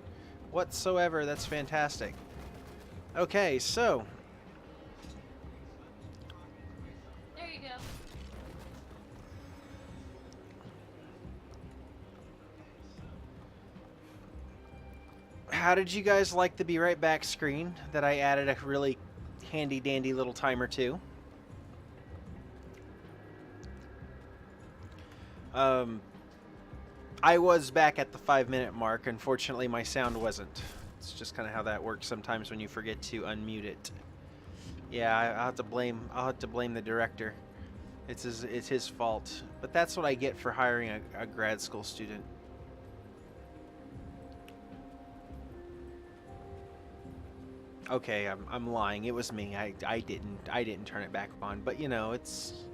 whatsoever. That's fantastic. Okay, so There you go. how did you guys like the Be Right Back screen that I added a really handy dandy little timer to? I was back at the 5-minute mark. Unfortunately, my sound wasn't. It's just kind of how that works sometimes when you forget to unmute it. Yeah, I'll have to blame the director. It's his fault. But that's what I get for hiring a grad school student. Okay, I'm lying. It was me. I didn't turn it back on. But you know, it's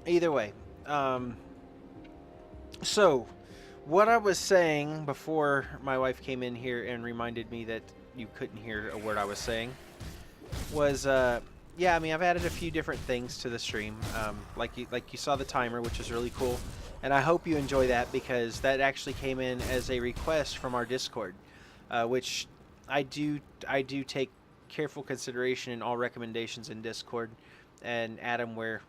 either way. So, what I was saying before my wife came in here and reminded me that you couldn't hear a word I was saying was, yeah, I mean, I've added a few different things to the stream. Like you saw the timer, which is really cool, and I hope you enjoy that because that actually came in as a request from our Discord, which I do take careful consideration in all recommendations in Discord and add them where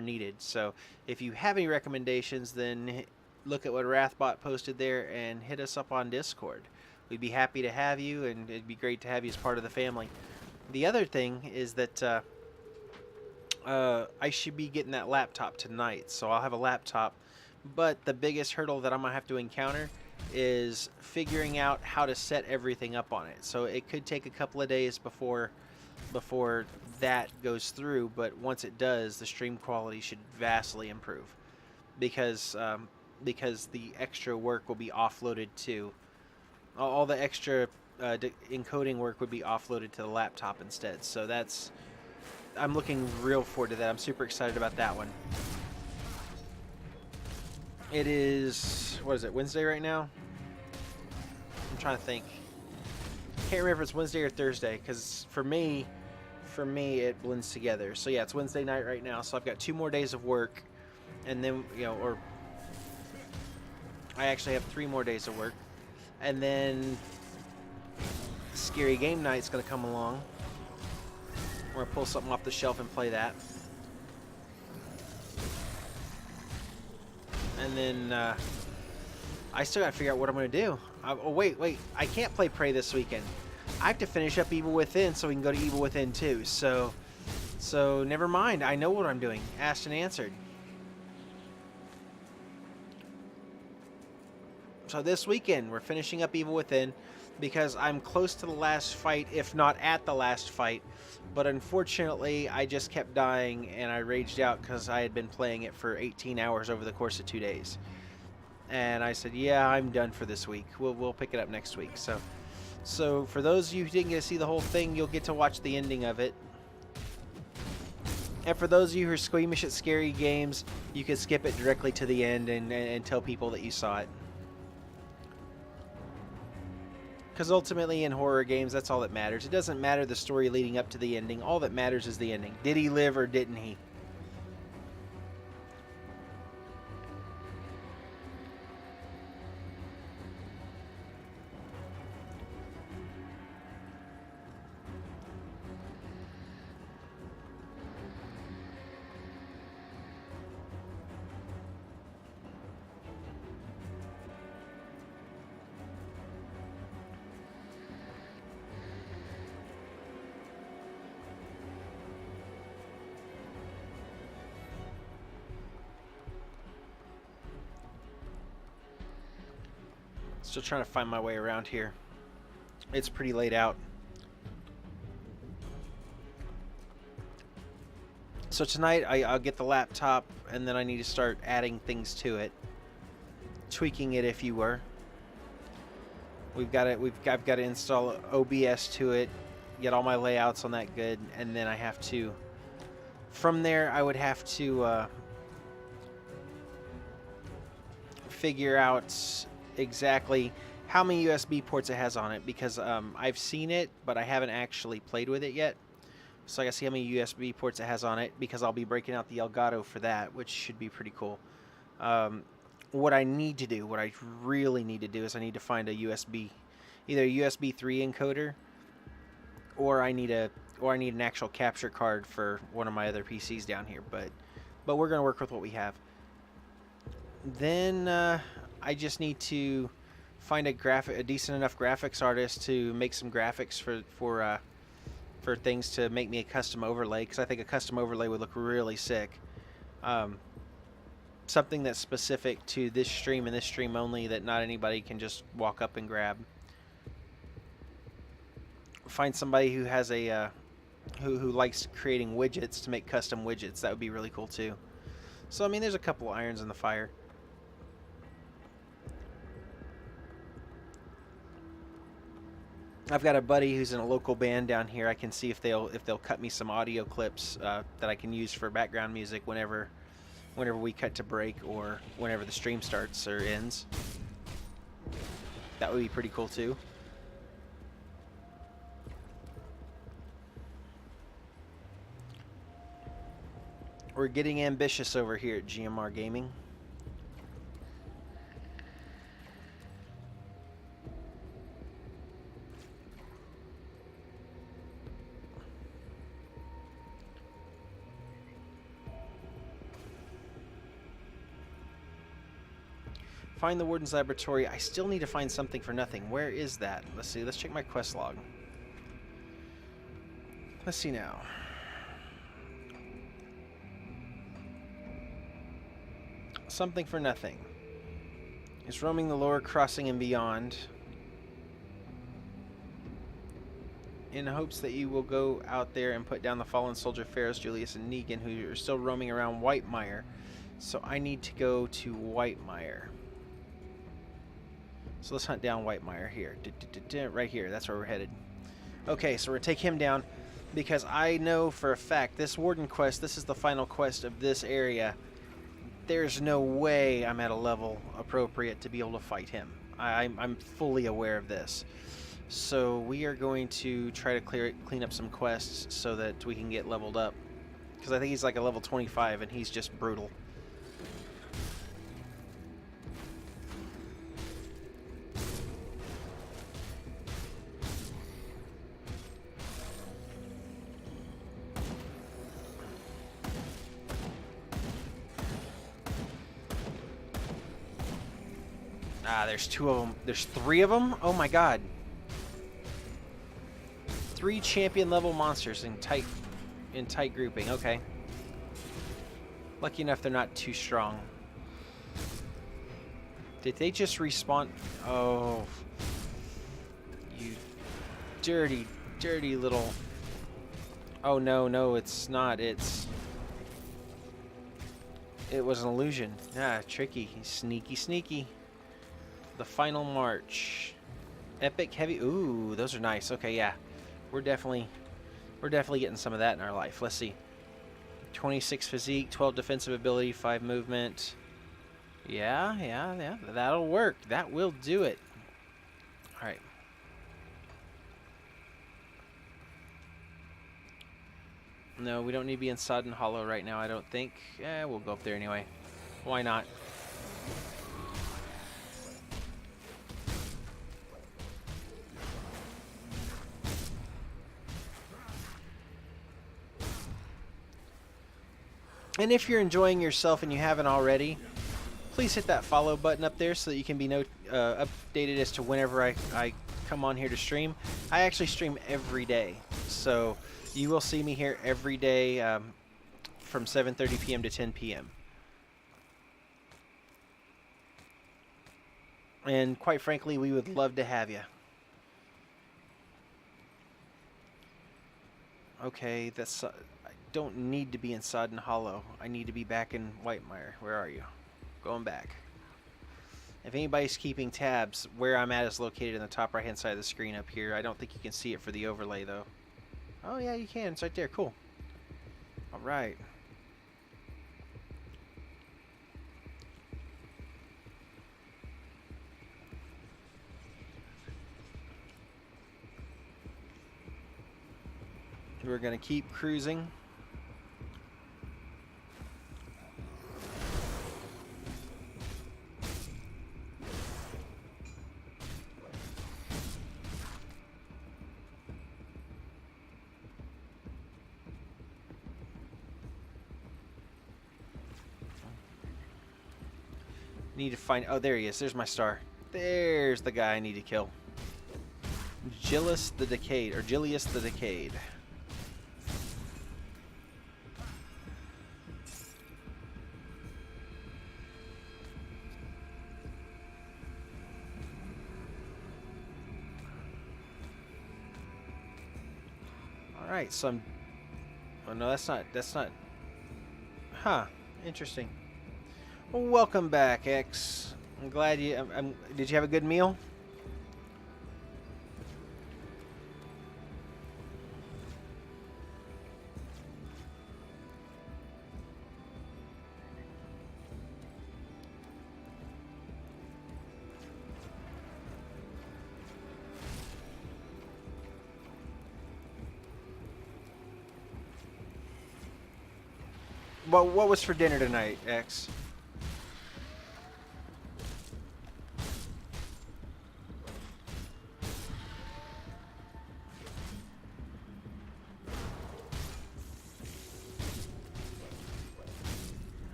needed. So if you have any recommendations, then look at what Wrathbot posted there and hit us up on Discord. We'd be happy to have you, and it'd be great to have you as part of the family. The other thing is that I should be getting that laptop tonight, so I'll have a laptop. But the biggest hurdle that I'm going to have to encounter is figuring out how to set everything up on it. So it could take a couple of days before that goes through, but once it does, the stream quality should vastly improve because the extra work will be offloaded to all the extra encoding work would be offloaded to the laptop instead. So I'm looking real forward to that. I'm super excited about that one. It is, what is it, Wednesday right now? I'm trying to think. Can't remember if it's Wednesday or Thursday, because for me it blends together. So yeah, it's Wednesday night right now, so I've got 2 more days of work, and then, you know, or I actually have 3 more days of work, and then Scary Game Night's gonna come along. We're gonna pull something off the shelf and play that. And then I still gotta figure out what I'm gonna do. Oh wait, I can't play Prey this weekend. I have to finish up Evil Within so we can go to Evil Within 2. So never mind. I know what I'm doing. Asked and answered. So this weekend we're finishing up Evil Within because I'm close to the last fight, if not at the last fight. But unfortunately, I just kept dying and I raged out because I had been playing it for 18 hours over the course of 2 days. And I said, yeah, I'm done for this week. We'll pick it up next week. So for those of you who didn't get to see the whole thing, you'll get to watch the ending of it. And for those of you who are squeamish at scary games, you can skip it directly to the end and tell people that you saw it. Because ultimately in horror games, that's all that matters. It doesn't matter the story leading up to the ending. All that matters is the ending. Did he live or didn't he? Still trying to find my way around here. It's pretty laid out. So tonight I'll get the laptop and then I need to start adding things to it. Tweaking it, if you were. I've got to install OBS to it, get all my layouts on that good, and then I have to, from there I would have to figure out exactly how many USB ports it has on it, because I've seen it but I haven't actually played with it yet. So I gotta see how many USB ports it has on it, because I'll be breaking out the Elgato for that, which should be pretty cool. What I need to do, what I really need to do, is I need to find a USB, either a USB 3 encoder, or I need an actual capture card for one of my other PCs down here. But we're gonna work with what we have. Then I just need to find a decent enough graphics artist to make some graphics for things to make me a custom overlay, because I think a custom overlay would look really sick. Something that's specific to this stream and this stream only, that not anybody can just walk up and grab. Find somebody who has a who likes creating widgets to make custom widgets. That would be really cool too. So I mean, there's a couple irons in the fire. I've got a buddy who's in a local band down here. I can see if they'll cut me some audio clips that I can use for background music whenever we cut to break, or whenever the stream starts or ends. That would be pretty cool too. We're getting ambitious over here at GMR Gaming. Find the Warden's Laboratory. I still need to find something for nothing. Where is that? Let's see. Let's check my quest log. Let's see now. Something for nothing. Is roaming the lower crossing and beyond, in hopes that you will go out there and put down the fallen soldier Ferris, Julius, and Negan, who are still roaming around Whitemire. So I need to go to Whitemire. So let's hunt down Whitemire here. Right here. That's where we're headed. Okay, so we're going to take him down, because I know for a fact this Warden quest, this is the final quest of this area. There's no way I'm at a level appropriate to be able to fight him. I'm fully aware of this. So we are going to try to clean up some quests so that we can get leveled up. Because I think he's like a level 25 and he's just brutal. Ah, there's 2 of them. There's 3 of them? Oh my god. 3 champion level monsters in tight grouping. Okay. Lucky enough they're not too strong. Did they just respawn? Oh. You dirty, dirty little... Oh no, no, it's not. It was an illusion. Ah, tricky. Sneaky, sneaky. The Final March. Epic heavy. Ooh, those are nice. Okay, yeah. We're definitely getting some of that in our life. Let's see. 26 physique, 12 defensive ability, 5 movement. Yeah. That'll work. That will do it. All right. No, we don't need to be in Sodden Hollow right now, I don't think. We'll go up there anyway. Why not? And if you're enjoying yourself and you haven't already, please hit that follow button up there so that you can be updated as to whenever I come on here to stream. I actually stream every day, so you will see me here every day from 7:30 p.m. to 10 p.m. And quite frankly, we would love to have you. Okay, that's... I don't need to be in Sodden Hollow. I need to be back in Whitemire. Where are you? Going back. If anybody's keeping tabs, where I'm at is located in the top right hand side of the screen up here. I don't think you can see it for the overlay though. Oh yeah, you can. It's right there. Cool. Alright. We're gonna keep cruising. Need to find. Oh, there he is. There's my star. There's the guy I need to kill. Gilius the Decayed, or Gilius the Decayed. All right, so I'm. Oh no, that's not. That's not. Huh. Interesting. Well, welcome back, X. I'm glad you. Did you have a good meal? Well, what was for dinner tonight, X?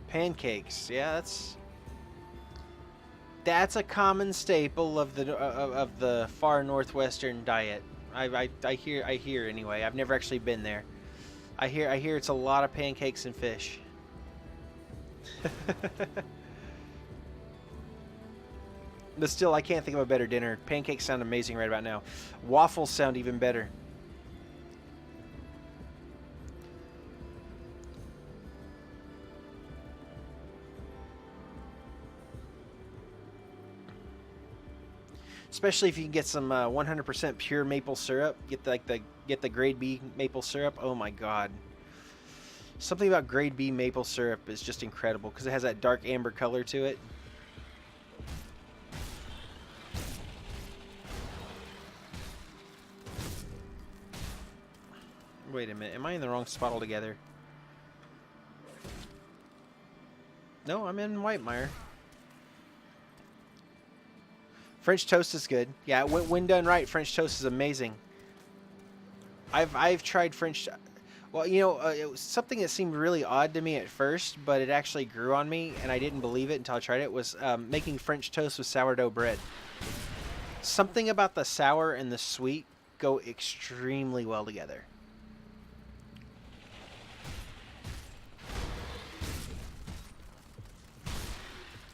Pancakes. Yeah, that's a common staple of the far northwestern diet. I hear anyway. I've never actually been there. I hear it's a lot of pancakes and fish. But still, I can't think of a better dinner. Pancakes sound amazing right about now. Waffles sound even better. Especially if you can get some 100% pure maple syrup. Get the grade B maple syrup. Oh my god. Something about grade B maple syrup is just incredible because it has that dark amber color to it. Wait a minute. Am I in the wrong spot altogether? No, I'm in Whitemire. French toast is good. Yeah, when done right, French toast is amazing. I've tried French. Well, you know, it was something that seemed really odd to me at first, but it actually grew on me, and I didn't believe it until I tried it. Was making French toast with sourdough bread. Something about the sour and the sweet go extremely well together.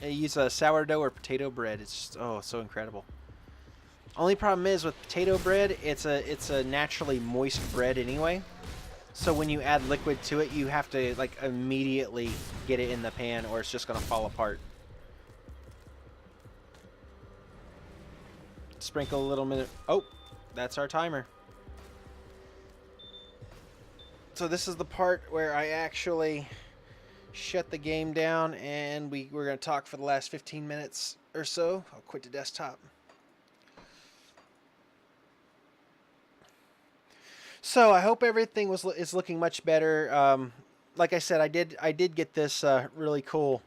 You use a sourdough or potato bread. It's just, oh, so incredible. Only problem is with potato bread, it's a naturally moist bread anyway. So when you add liquid to it, you have to like immediately get it in the pan or it's just gonna fall apart. Sprinkle a little minute. Oh, that's our timer. So this is the part where I actually shut the game down and we're going to talk for the last 15 minutes or so. I'll quit the desktop. So I hope everything is looking much better. Like I said, I did get this really cool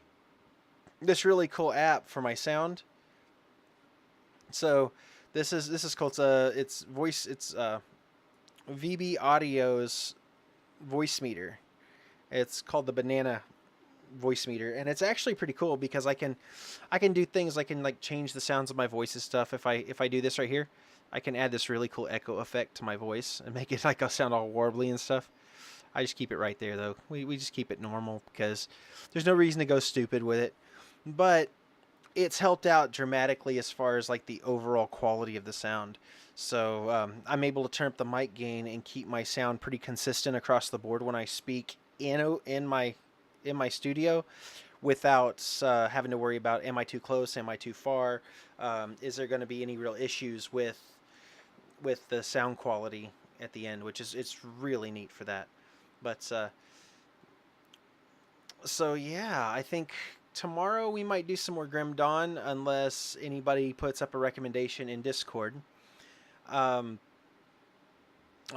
app for my sound. So this is cool. It's VB Audio's voice meter. It's called the Banana voice meter, and it's actually pretty cool because I can do things. I can like change the sounds of my voice and stuff. If I do this right here, I can add this really cool echo effect to my voice and make it like I'll sound all warbly and stuff. I just keep it right there though. We just keep it normal because there's no reason to go stupid with it. But it's helped out dramatically as far as like the overall quality of the sound. So I'm able to turn up the mic gain and keep my sound pretty consistent across the board when I speak in my studio, without having to worry about am I too close, am I too far, is there going to be any real issues with with the sound quality at the end, which is it's really neat for that. But so yeah, I think tomorrow we might do some more Grim Dawn unless anybody puts up a recommendation in Discord. I'll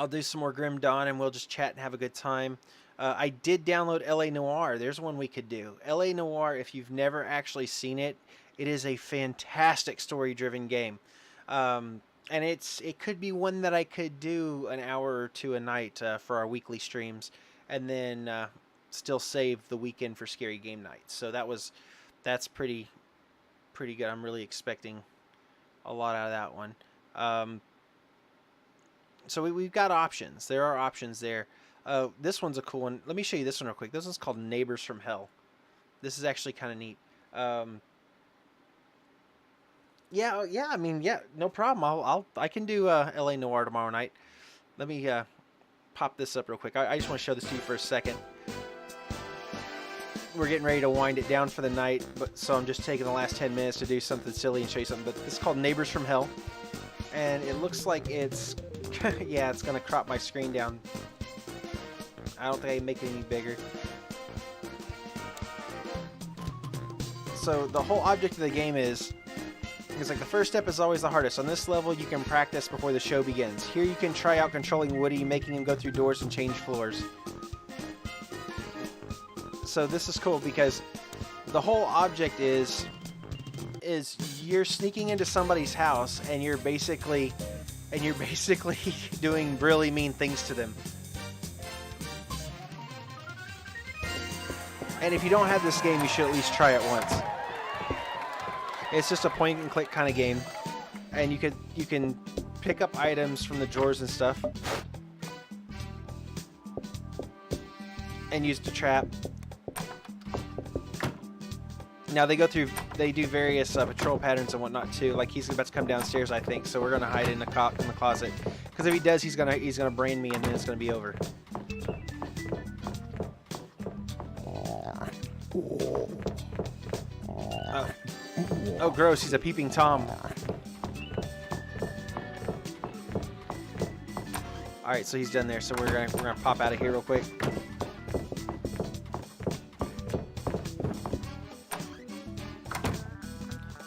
do some more Grim Dawn and we'll just chat and have a good time. I did download LA Noire. There's one we could do. LA Noire, if you've never actually seen it, it is a fantastic story-driven game. And it could be one that I could do an hour or two a night for our weekly streams, and then still save the weekend for Scary Game Night. So that's pretty good. I'm really expecting a lot out of that one. So we've got options. There are options there. This one's a cool one. Let me show you this one real quick. This one's called Neighbors from Hell. This is actually kind of neat. Yeah, I mean, yeah, no problem. I can do LA Noire tomorrow night. Let me pop this up real quick. I just want to show this to you for a second. We're getting ready to wind it down for the night, so I'm just taking the last 10 minutes to do something silly and show you something. But this is called Neighbors from Hell, and it looks like it's yeah, it's gonna crop my screen down. I don't think I can make it any bigger. So the whole object of the game is like the first step is always the hardest. On this level, you can practice before the show begins. Here you can try out controlling Woody, making him go through doors and change floors. So this is cool because the whole object is you're sneaking into somebody's house and you're basically doing really mean things to them. And if you don't have this game, you should at least try it once. It's just a point and click kind of game, and you can pick up items from the drawers and stuff, and use the trap. Now they do various patrol patterns and whatnot too. Like he's about to come downstairs, I think. So we're gonna hide in the closet, because if he does, he's gonna brain me, and then it's gonna be over. Oh, gross! He's a peeping Tom. All right, so he's done there. So we're gonna pop out of here real quick.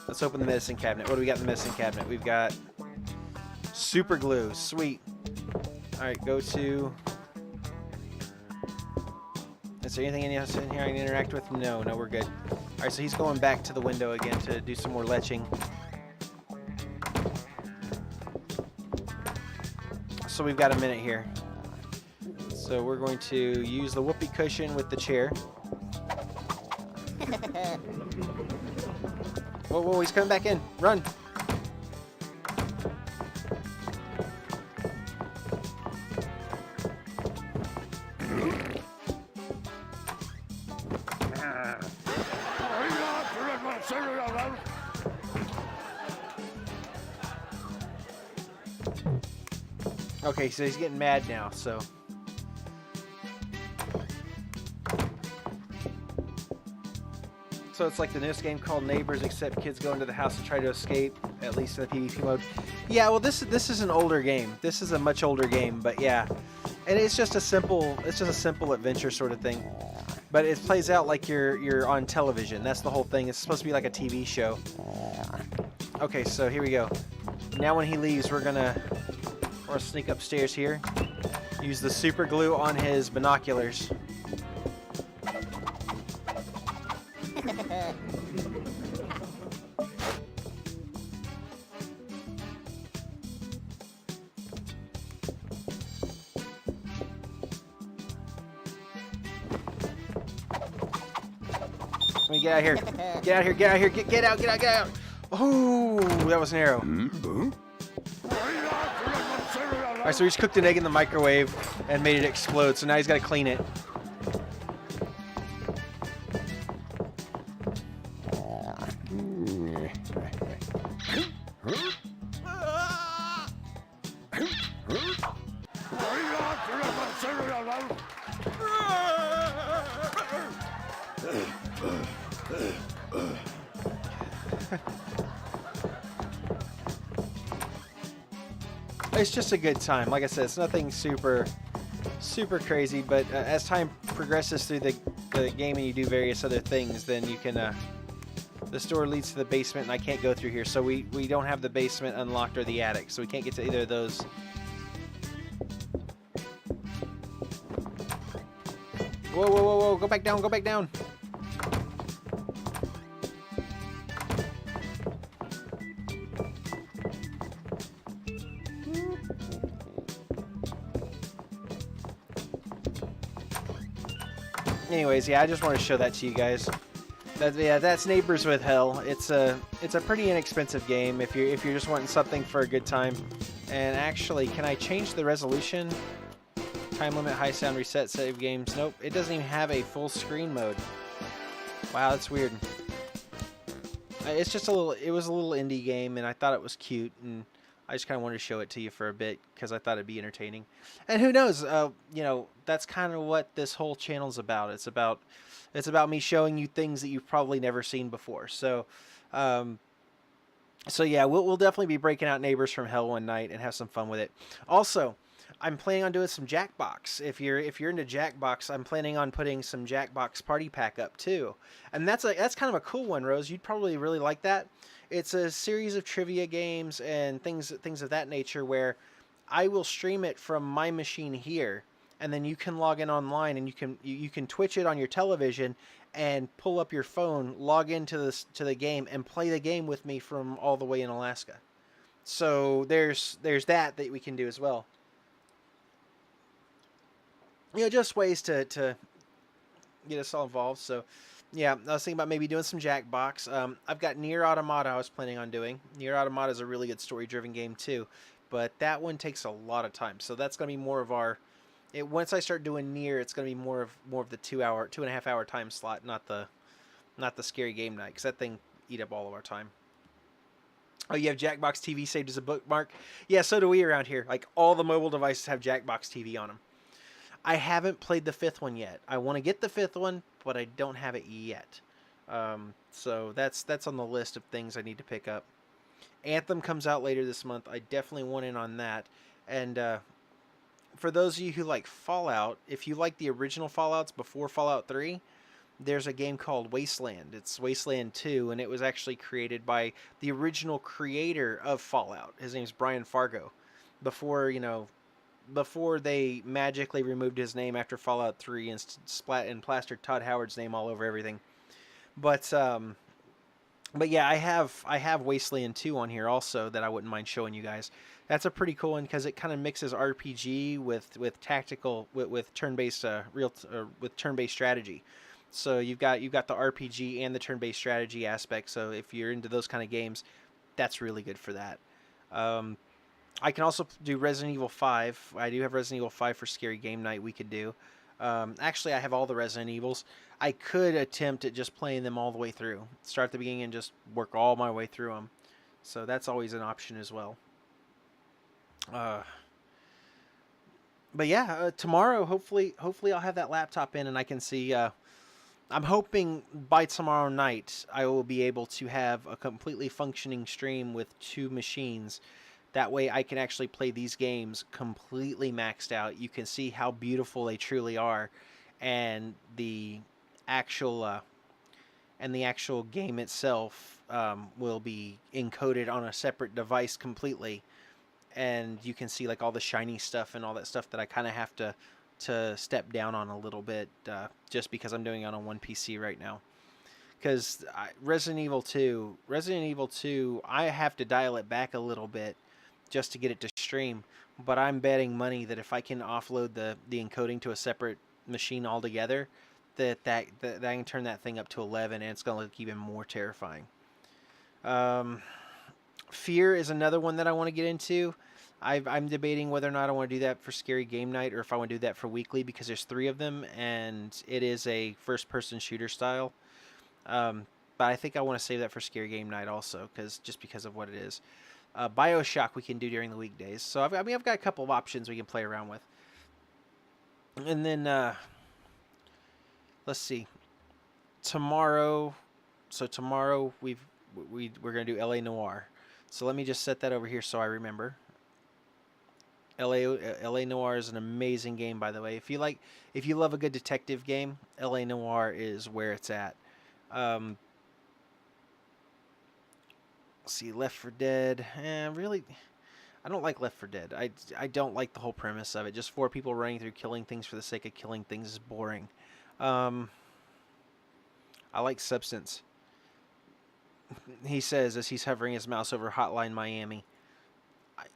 Let's open the medicine cabinet. What do we got in the medicine cabinet? We've got super glue. Sweet. All right, go to. Is there anything else in here I can interact with? No, we're good. All right, so he's going back to the window again to do some more leching. So we've got a minute here. So we're going to use the whoopee cushion with the chair. Whoa, he's coming back in. Run. Okay, so he's getting mad now, so. So it's like the newest game called Neighbors, except kids go into the house and try to escape, at least in the PvP mode. Yeah, well, this is an older game. This is a much older game, but yeah. And it's just a simple adventure sort of thing. But it plays out like you're on television. That's the whole thing. It's supposed to be like a TV show. Okay, so here we go. Now when he leaves, we're gonna sneak upstairs here. Use the super glue on his binoculars. Let me get out of here. Get out of here. Get out of here. Get out. Get out. Get out. Oh, that was an arrow. Alright, so he just cooked an egg in the microwave and made it explode, so now he's got to clean it. it's just a good time. Like I said, it's nothing super crazy, but as time progresses through the game and you do various other things, then you can the store leads to the basement, and I can't go through here, so we don't have the basement unlocked or the attic, so we can't get to either of those. Whoa, whoa, whoa, whoa, go back down, go back down. Anyways, yeah, I just want to show that to you guys. That's Neighbors with Hell. It's a pretty inexpensive game if you're just wanting something for a good time. And actually, can I change the resolution? Time limit, high sound, reset, save games. Nope, it doesn't even have a full screen mode. Wow, that's weird. It's just it was a little indie game, and I thought it was cute, and I just kind of wanted to show it to you for a bit because I thought it'd be entertaining. And who knows, you know, that's kind of what this whole channel's about. It's about me showing you things that you've probably never seen before. So, so yeah, we'll definitely be breaking out Neighbors from Hell one night and have some fun with it. Also, I'm planning on doing some Jackbox. If you're into Jackbox, I'm planning on putting some Jackbox Party Pack up too. And that's kind of a cool one, Rose. You'd probably really like that. It's a series of trivia games and things of that nature where I will stream it from my machine here, and then you can log in online and you can Twitch it on your television and pull up your phone, log into the game, and play the game with me from all the way in Alaska. So there's that we can do as well. You know, just ways to get us all involved. So yeah, I was thinking about maybe doing some Jackbox. I've got Nier Automata I was planning on doing. Nier Automata is a really good story-driven game too, but that one takes a lot of time. So that's going to be more of our... once I start doing Nier, it's going to be more of the 2.5 hour time slot, not the scary game night, because that thing eat up all of our time. Oh, you have Jackbox TV saved as a bookmark? Yeah, so do we around here. Like, all the mobile devices have Jackbox TV on them. I haven't played the 5th one yet. I want to get the 5th one, but I don't have it yet. So that's on the list of things I need to pick up. Anthem comes out later this month. I definitely want in on that. And for those of you who like Fallout, if you like the original Fallouts before Fallout 3, there's a game called Wasteland. It's Wasteland 2, and it was actually created by the original creator of Fallout. His name's Brian Fargo. Before they magically removed his name after Fallout 3 and plastered Todd Howard's name all over everything. But yeah, I have Wasteland 2 on here also that I wouldn't mind showing you guys. That's a pretty cool one because it kind of mixes RPG with tactical with turn-based with turn-based strategy. So you've got the RPG and the turn-based strategy aspect. So if you're into those kind of games, that's really good for that. I can also do Resident Evil 5. I do have Resident Evil 5 for Scary Game Night we could do. Actually, I have all the Resident Evils. I could attempt at just playing them all the way through. Start at the beginning and just work all my way through them. So that's always an option as well. But yeah, tomorrow, hopefully I'll have that laptop in and I can see... I'm hoping by tomorrow night I will be able to have a completely functioning stream with 2 machines. That way I can actually play these games completely maxed out. You can see how beautiful they truly are, and the actual game itself will be encoded on a separate device completely, and you can see like all the shiny stuff and all that stuff that I kind of have to step down on a little bit just because I'm doing it on one PC right now. Because Resident Evil 2, I have to dial it back a little bit just to get it to stream, but I'm betting money that if I can offload the encoding to a separate machine altogether, that I can turn that thing up to 11 and it's going to look even more terrifying. Fear is another one that I want to get into. I'm debating whether or not I want to do that for Scary Game Night or if I want to do that for Weekly, because there's 3 of them and it is a first-person shooter style. But I think I want to save that for Scary Game Night also, just because of what it is. BioShock we can do during the weekdays. So I've got a couple of options we can play around with. And then let's see. Tomorrow we're gonna do LA Noire. So let me just set that over here so I remember. LA Noire is an amazing game, by the way. If you love a good detective game, LA Noire is where it's at. Let's see, Left 4 Dead. Really, I don't like Left 4 Dead. I don't like the whole premise of it. Just 4 people running through killing things for the sake of killing things is boring. I like Substance. He says as he's hovering his mouse over Hotline Miami.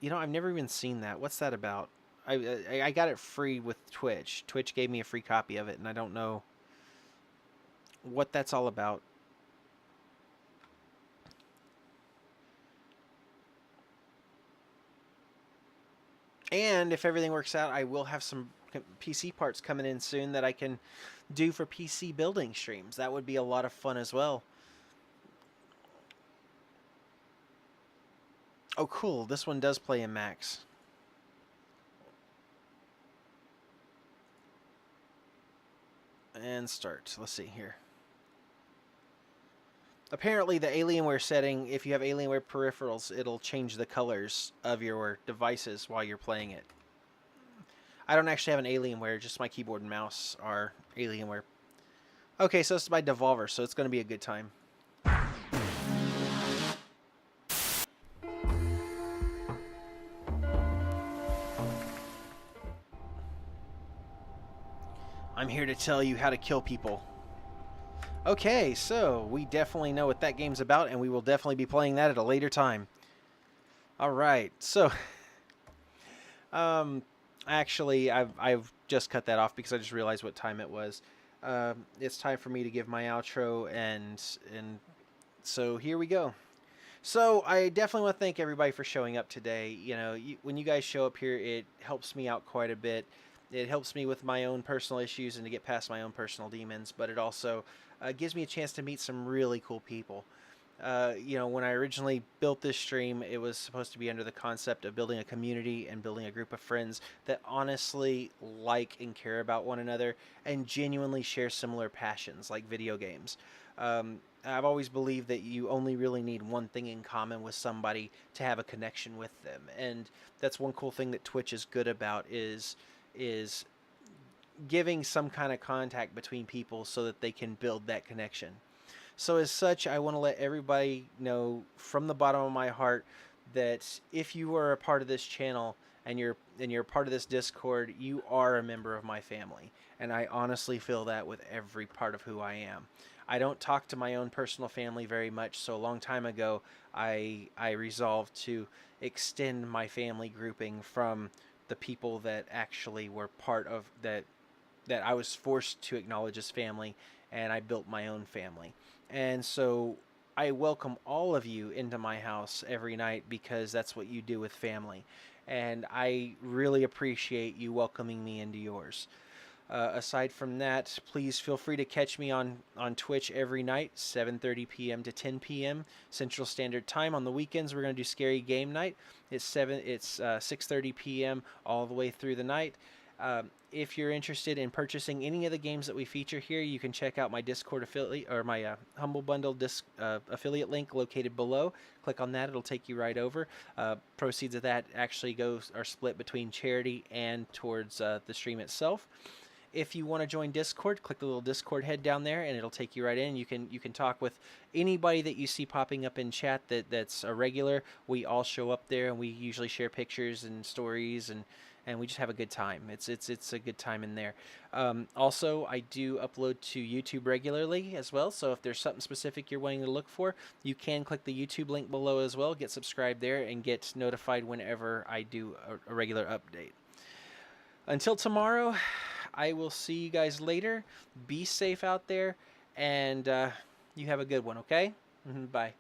You know, I've never even seen that. What's that about? I got it free with Twitch. Twitch gave me a free copy of it, and I don't know what that's all about. And if everything works out, I will have some PC parts coming in soon that I can do for PC building streams. That would be a lot of fun as well. Oh, cool. This one does play in Max. And start. Let's see here. Apparently, the Alienware setting, if you have Alienware peripherals, it'll change the colors of your devices while you're playing it. I don't actually have an Alienware, just my keyboard and mouse are Alienware. Okay, so it's by Devolver, so it's going to be a good time. I'm here to tell you how to kill people. Okay, so we definitely know what that game's about, and we will definitely be playing that at a later time. Alright, so... actually, I've just cut that off because I just realized what time it was. It's time for me to give my outro, and so here we go. So I definitely want to thank everybody for showing up today. You know, when you guys show up here, it helps me out quite a bit. It helps me with my own personal issues and to get past my own personal demons, but it also gives me a chance to meet some really cool people. You know, when I originally built this stream, it was supposed to be under the concept of building a community and building a group of friends that honestly like and care about one another and genuinely share similar passions like video games. I've always believed that you only really need one thing in common with somebody to have a connection with them, and that's one cool thing that Twitch is good about is giving some kind of contact between people so that they can build that connection. So as such, I want to let everybody know from the bottom of my heart that if you are a part of this channel and you're part of this Discord, you are a member of my family. And I honestly feel that with every part of who I am. I don't talk to my own personal family very much, so a long time ago I resolved to extend my family grouping from the people that actually were part of that I was forced to acknowledge as family, and I built my own family. And so I welcome all of you into my house every night because that's what you do with family. And I really appreciate you welcoming me into yours. Aside from that, please feel free to catch me on Twitch every night, 7:30 p.m. to 10 p.m. Central Standard Time. On the weekends, we're going to do Scary Game Night. It's 6:30 p.m. all the way through the night. If you're interested in purchasing any of the games that we feature here, you can check out my Discord affiliate or my Humble Bundle affiliate link located below. Click on that; it'll take you right over. Proceeds of that actually are split between charity and towards the stream itself. If you want to join Discord, click the little Discord head down there, and it'll take you right in. You can talk with anybody that you see popping up in chat that's a regular. We all show up there, and we usually share pictures and stories, and we just have a good time. It's a good time in there. Also, I do upload to YouTube regularly as well, so if there's something specific you're wanting to look for, you can click the YouTube link below as well, get subscribed there, and get notified whenever I do a regular update. Until tomorrow, I will see you guys later. Be safe out there, and you have a good one, okay? Bye.